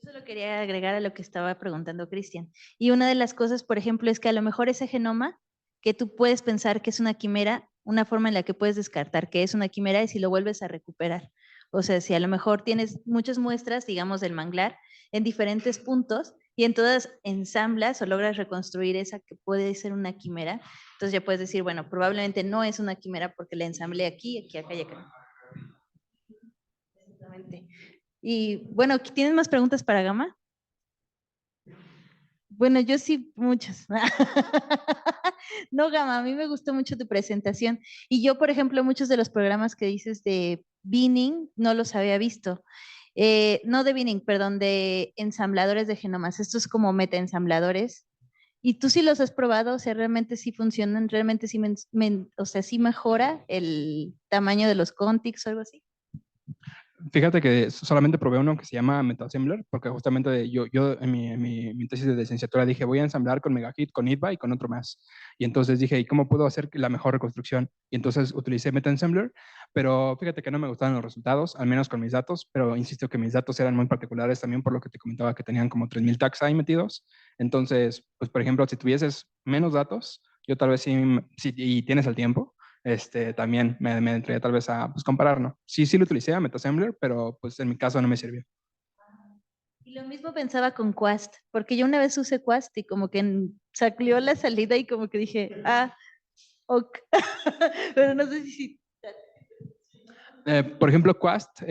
solo quería agregar a lo que estaba preguntando Cristian. Y una de las cosas, por ejemplo, es que a lo mejor ese genoma que tú puedes pensar que es una quimera, una forma en la que puedes descartar que es una quimera es si lo vuelves a recuperar. O sea, si a lo mejor tienes muchas muestras, digamos, del manglar en diferentes puntos y en todas ensamblas o logras reconstruir esa que puede ser una quimera, entonces ya puedes decir, bueno, probablemente no es una quimera porque la ensamblé aquí, aquí, acá y acá. Exactamente. Y bueno, ¿tienes más preguntas para Gama? Bueno, yo sí, muchas. No, Gama, a mí me gustó mucho tu presentación. Y yo, por ejemplo, muchos de los programas que dices de Binning no los había visto. No de Binning, perdón, de ensambladores de genomas. Estos como metaensambladores. ¿Y tú sí los has probado? O sea, ¿realmente sí funcionan? ¿Realmente sí, o sea, sí mejora el tamaño de los contigs o algo así? Fíjate que solamente probé uno que se llama MetaAssembler, porque justamente yo en mi tesis de licenciatura dije, voy a ensamblar con Megahit, con ITBA y con otro más. Y entonces dije, ¿y cómo puedo hacer la mejor reconstrucción? Y entonces utilicé MetaAssembler, pero fíjate que no me gustaron los resultados, al menos con mis datos, pero insisto que mis datos eran muy particulares también por lo que te comentaba que tenían como 3000 tags ahí metidos. Entonces, pues por ejemplo, si tuvieses menos datos, yo tal vez sí y tienes el tiempo, también me entraría tal vez a pues, comparar, ¿no? Sí, sí lo utilicé a MetaAssembler, pero pues en mi caso no me sirvió. Y lo mismo pensaba con Quast, porque yo una vez usé Quast y como que salió la salida y como que dije, ok. Pero no sé si... Por ejemplo, Quast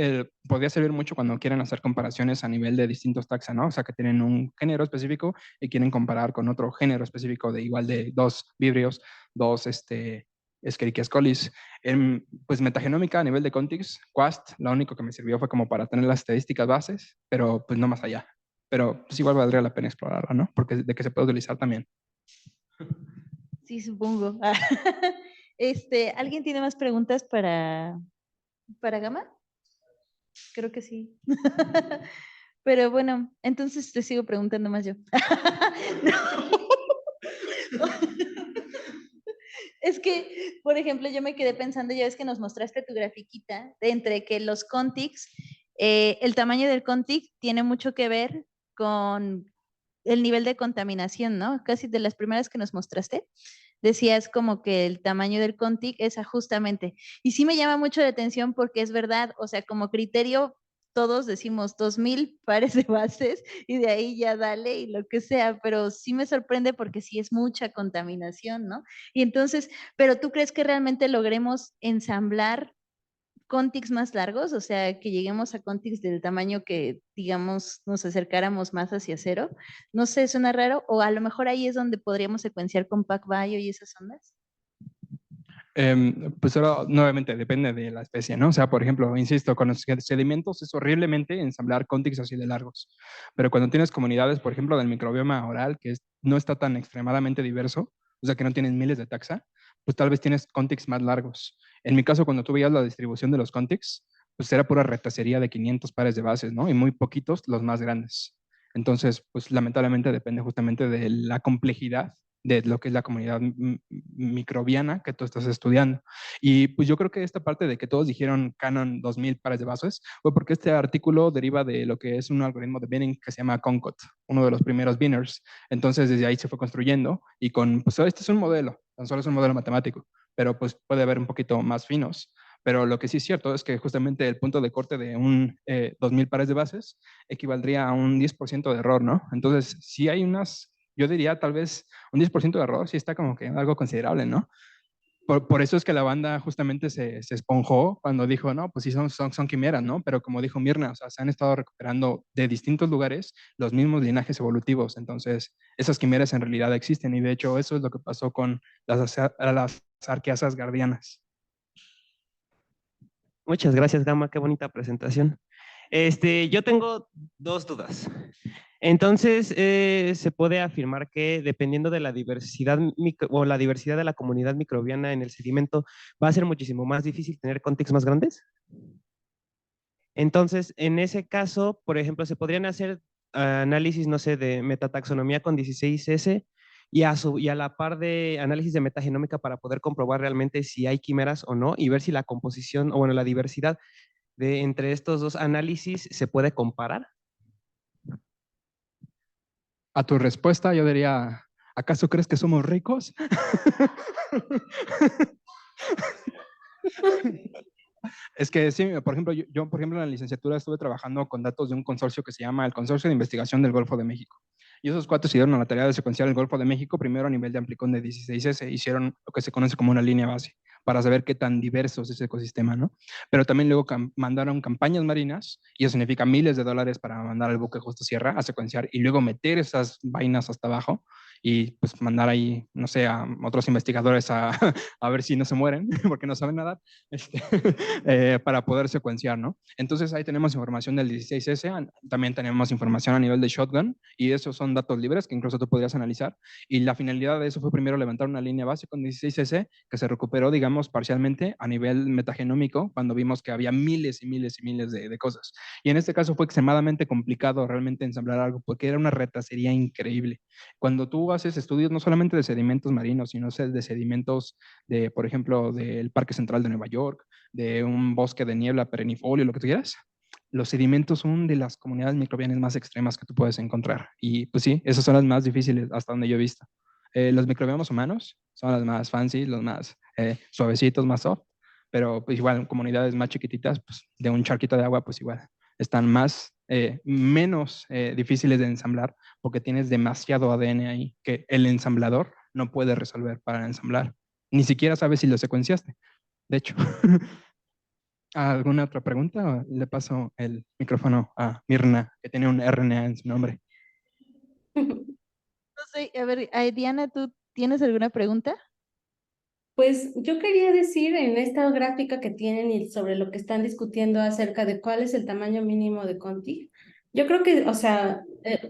podría servir mucho cuando quieren hacer comparaciones a nivel de distintos taxa, ¿no? O sea, que tienen un género específico y quieren comparar con otro género específico de igual de dos vibrios, dos Escherichia coli's. Pues metagenómica a nivel de contigs, Quast, lo único que me sirvió fue como para tener las estadísticas bases, pero pues no más allá. Pero pues igual valdría la pena explorarla, ¿no? Porque de que se puede utilizar también. Sí, supongo. ¿Alguien tiene más preguntas para Gama? Creo que sí. Pero bueno, entonces te sigo preguntando más yo. No. Es que, por ejemplo, yo me quedé pensando, ya ves que nos mostraste tu grafiquita de entre que los contigs, el tamaño del contig tiene mucho que ver con el nivel de contaminación, ¿no? Casi de las primeras que nos mostraste, decías como que el tamaño del contig es justamente. Y sí me llama mucho la atención porque es verdad, o sea, como criterio, todos decimos 2000 pares de bases y de ahí ya dale y lo que sea, pero sí me sorprende porque sí es mucha contaminación, ¿no? Y entonces, pero ¿tú crees que realmente logremos ensamblar contigs más largos? O sea, que lleguemos a contigs del tamaño que, digamos, nos acercáramos más hacia cero. No sé, suena raro. O a lo mejor ahí es donde podríamos secuenciar con PacBio y esas ondas. Pues ahora, nuevamente, depende de la especie, ¿no? O sea, por ejemplo, insisto, con los sedimentos es horriblemente ensamblar contigs así de largos. Pero cuando tienes comunidades, por ejemplo, del microbioma oral, que no está tan extremadamente diverso, o sea, que no tienes miles de taxa, pues tal vez tienes contigs más largos. En mi caso, cuando tú veías la distribución de los contigs, pues era pura retacería de 500 pares de bases, ¿no? Y muy poquitos los más grandes. Entonces, pues lamentablemente depende justamente de la complejidad de lo que es la comunidad microbiana que tú estás estudiando. Y pues yo creo que esta parte de que todos dijeron Canon 2000 pares de bases fue porque este artículo deriva de lo que es un algoritmo de binning que se llama Concot, uno de los primeros binners. Entonces desde ahí se fue construyendo y pues este es un modelo, tan solo es un modelo matemático, pero pues puede haber un poquito más finos. Pero lo que sí es cierto es que justamente el punto de corte de un 2000 pares de bases equivaldría a un 10% de error, ¿no? Entonces, sí hay yo diría tal vez un 10% de error, sí está como que algo considerable, ¿no? Por eso es que la banda justamente se esponjó cuando dijo, no, pues sí, son quimeras, ¿no? Pero como dijo Mirna, o sea, se han estado recuperando de distintos lugares los mismos linajes evolutivos. Entonces, esas quimeras en realidad existen y de hecho eso es lo que pasó con las arqueasas guardianas. Muchas gracias, Gama, qué bonita presentación. Yo tengo dos dudas. Entonces, se puede afirmar que dependiendo de la diversidad o la diversidad de la comunidad microbiana en el sedimento, va a ser muchísimo más difícil tener contextos más grandes. Entonces, en ese caso, por ejemplo, se podrían hacer análisis, no sé, de metataxonomía con 16S y a la par de análisis de metagenómica para poder comprobar realmente si hay quimeras o no y ver si la composición o bueno, la diversidad de entre estos dos análisis se puede comparar. A tu respuesta yo diría, ¿acaso crees que somos ricos? Es que sí, por ejemplo, yo, por ejemplo, en la licenciatura estuve trabajando con datos de un consorcio que se llama el Consorcio de Investigación del Golfo de México. Y esos cuatro hicieron la tarea de secuenciar el Golfo de México, primero a nivel de amplicón de 16S, hicieron lo que se conoce como una línea base, para saber qué tan diverso es ese ecosistema, ¿no? Pero también luego mandaron campañas marinas, y eso significa miles de dólares para mandar al buque Justo Sierra a secuenciar y luego meter esas vainas hasta abajo y pues mandar ahí, no sé, a otros investigadores a ver si no se mueren, porque no saben nadar, para poder secuenciar, ¿no? Entonces ahí tenemos información del 16S, también tenemos información a nivel de Shotgun, y esos son datos libres que incluso tú podrías analizar, y la finalidad de eso fue primero levantar una línea base con 16S que se recuperó, digamos, parcialmente a nivel metagenómico, cuando vimos que había miles y miles y miles de cosas. Y en este caso fue extremadamente complicado realmente ensamblar algo, porque era una retacería increíble. Cuando tú haces estudios no solamente de sedimentos marinos, sino de sedimentos de, por ejemplo, del Parque Central de Nueva York, de un bosque de niebla perennifolio, lo que tú quieras, los sedimentos son de las comunidades microbianas más extremas que tú puedes encontrar. Y pues sí, esas son las más difíciles hasta donde yo he visto. Los microbiomas humanos son las más fancy, los más suavecitos, más soft, pero pues igual en comunidades más chiquititas, pues de un charquito de agua, pues igual están menos difíciles de ensamblar porque tienes demasiado ADN ahí que el ensamblador no puede resolver para ensamblar. Ni siquiera sabes si lo secuenciaste, de hecho. ¿Alguna otra pregunta? Le paso el micrófono a Mirna, que tiene un RNA en su nombre. No sé, a ver, Diana, ¿tú tienes alguna pregunta? Pues yo quería decir en esta gráfica que tienen y sobre lo que están discutiendo acerca de cuál es el tamaño mínimo de Contig, yo creo que, o sea,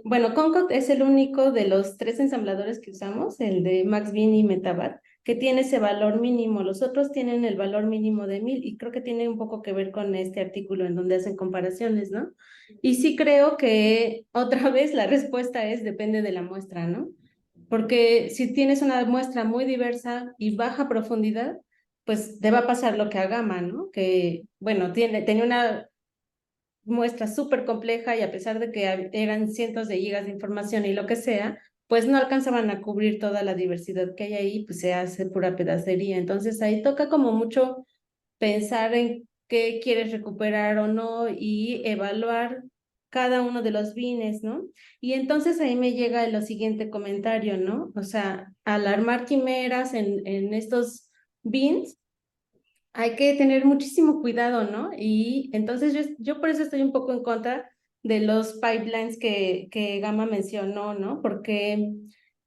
bueno, Concot es el único de los 3 ensambladores que usamos, el de MaxBin y Metabat, que tiene ese valor mínimo. Los otros tienen el valor mínimo de 1000 y creo que tiene un poco que ver con este artículo en donde hacen comparaciones, ¿no? Y sí creo que otra vez la respuesta es depende de la muestra, ¿no? Porque si tienes una muestra muy diversa y baja profundidad, pues te va a pasar lo que a Gamma, ¿no? Que, bueno, tenía una muestra súper compleja y a pesar de que eran cientos de gigas de información y lo que sea, pues no alcanzaban a cubrir toda la diversidad que hay ahí, pues se hace pura pedacería. Entonces ahí toca como mucho pensar en qué quieres recuperar o no y evaluar cada uno de los bienes, ¿no? Y entonces ahí me llega lo siguiente comentario, ¿no? O sea, al armar quimeras en estos bins, hay que tener muchísimo cuidado, ¿no? Y entonces yo por eso estoy un poco en contra de los pipelines que Gama mencionó, ¿no? Porque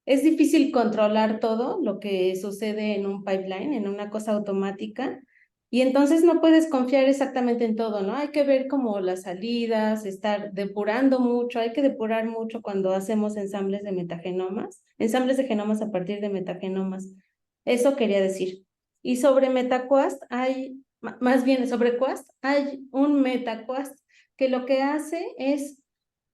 es difícil controlar todo lo que sucede en un pipeline, en una cosa automática, y entonces no puedes confiar exactamente en todo, ¿no? Hay que ver como las salidas, estar depurando mucho, hay que depurar mucho cuando hacemos ensambles de metagenomas, ensambles de genomas a partir de metagenomas. Eso quería decir. Y sobre MetaQuast hay, más bien sobre Quast, hay un MetaQuast que lo que hace es,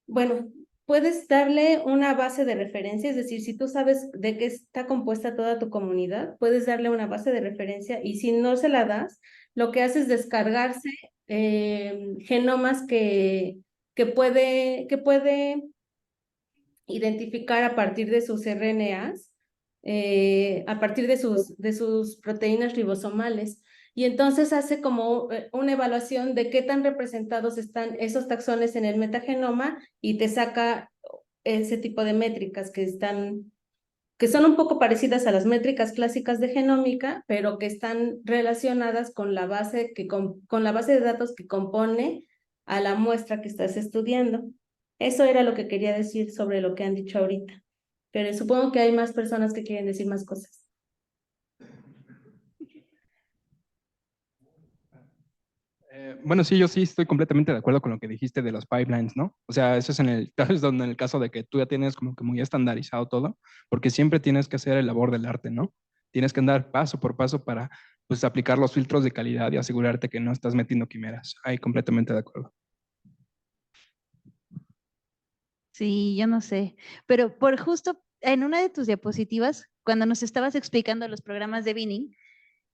bueno, puedes darle una base de referencia, es decir, si tú sabes de qué está compuesta toda tu comunidad, puedes darle una base de referencia y si no se la das, lo que hace es descargarse genomas que puede identificar a partir de sus RNAs, a partir de sus proteínas ribosomales. Y entonces hace como una evaluación de qué tan representados están esos taxones en el metagenoma y te saca ese tipo de métricas que son un poco parecidas a las métricas clásicas de genómica, pero que están relacionadas con la base, con la base de datos que compone a la muestra que estás estudiando. Eso era lo que quería decir sobre lo que han dicho ahorita. Pero supongo que hay más personas que quieren decir más cosas. Bueno, sí, yo sí estoy completamente de acuerdo con lo que dijiste de los pipelines, ¿no? O sea, eso es tal vez donde en el caso de que tú ya tienes como que muy estandarizado todo, porque siempre tienes que hacer el labor del arte, ¿no? Tienes que andar paso por paso para, pues, aplicar los filtros de calidad y asegurarte que no estás metiendo quimeras. Ahí completamente de acuerdo. Sí, yo no sé, pero por justo en una de tus diapositivas, cuando nos estabas explicando los programas de binning,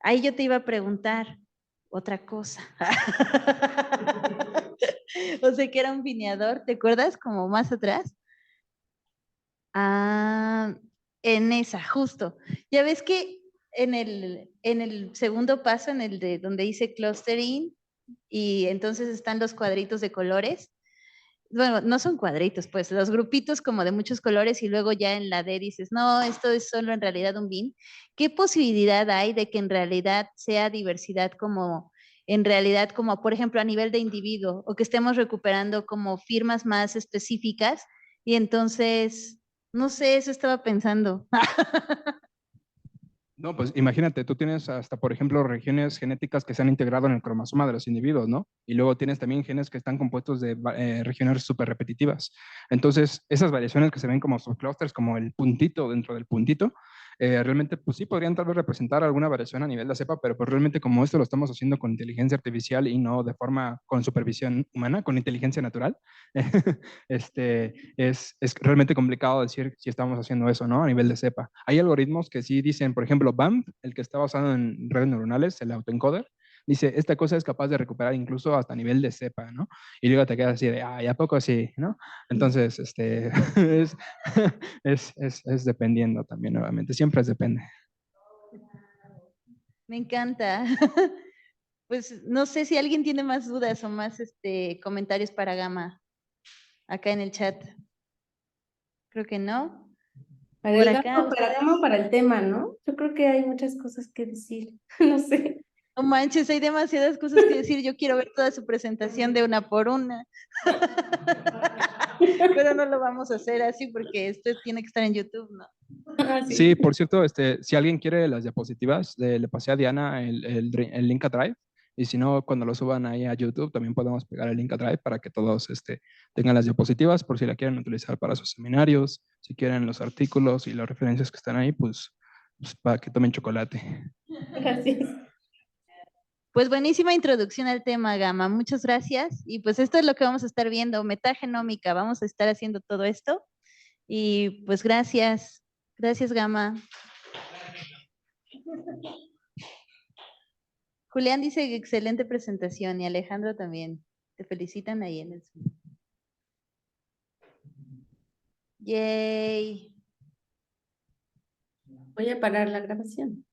ahí yo te iba a preguntar otra cosa. O sea, que era un bineador, ¿te acuerdas? Como más atrás. Ah, en esa, justo. Ya ves que en el segundo paso, en el de donde dice clustering, y entonces están los cuadritos de colores. Bueno, no son cuadritos, pues los grupitos como de muchos colores y luego ya en la D dices, no, esto es solo en realidad un bin. ¿Qué posibilidad hay de que en realidad sea diversidad como, en realidad como, por ejemplo, a nivel de individuo o que estemos recuperando como firmas más específicas y entonces, no sé, eso estaba pensando. No, pues imagínate, tú tienes hasta, por ejemplo, regiones genéticas que se han integrado en el cromosoma de los individuos, ¿no? Y luego tienes también genes que están compuestos de regiones súper repetitivas. Entonces, esas variaciones que se ven como subclusters, como el puntito dentro del puntito, realmente, pues sí, podrían tal vez representar alguna variación a nivel de cepa, pero pues realmente como esto lo estamos haciendo con inteligencia artificial y no de forma con supervisión humana, con inteligencia natural, es realmente complicado decir si estamos haciendo eso, ¿no? A nivel de cepa. Hay algoritmos que sí dicen, por ejemplo, BAMP, el que está basado en redes neuronales, el autoencoder, dice, esta cosa es capaz de recuperar incluso hasta nivel de cepa, ¿no? Y luego te quedas así de, ay, ¿a poco así, no? Entonces, es, es dependiendo también, nuevamente, siempre es depende. Me encanta. pues no sé si alguien tiene más dudas o más comentarios para Gama acá en el chat. Creo que no. Para Por el acá, Gama, para ustedes. Gama, para el tema, ¿no? Yo creo que hay muchas cosas que decir. No sé. No manches, hay demasiadas cosas que decir. Yo quiero ver toda su presentación de una por una. Pero no lo vamos a hacer así porque esto tiene que estar en YouTube, ¿no? Ah, Sí, sí. por cierto, si alguien quiere las diapositivas, le pasé a Diana el link a Drive. Y si no, cuando lo suban ahí a YouTube, también podemos pegar el link a Drive para que todos tengan las diapositivas por si la quieren utilizar para sus seminarios, si quieren los artículos y las referencias que están ahí, pues para que tomen chocolate. Gracias. Pues buenísima introducción al tema, Gama. Muchas gracias. Y pues esto es lo que vamos a estar viendo, metagenómica. Vamos a estar haciendo todo esto. Y pues gracias. Gracias, Gama. Julián dice que excelente presentación y Alejandro también. Te felicitan ahí en el Zoom. Yay. Voy a parar la grabación.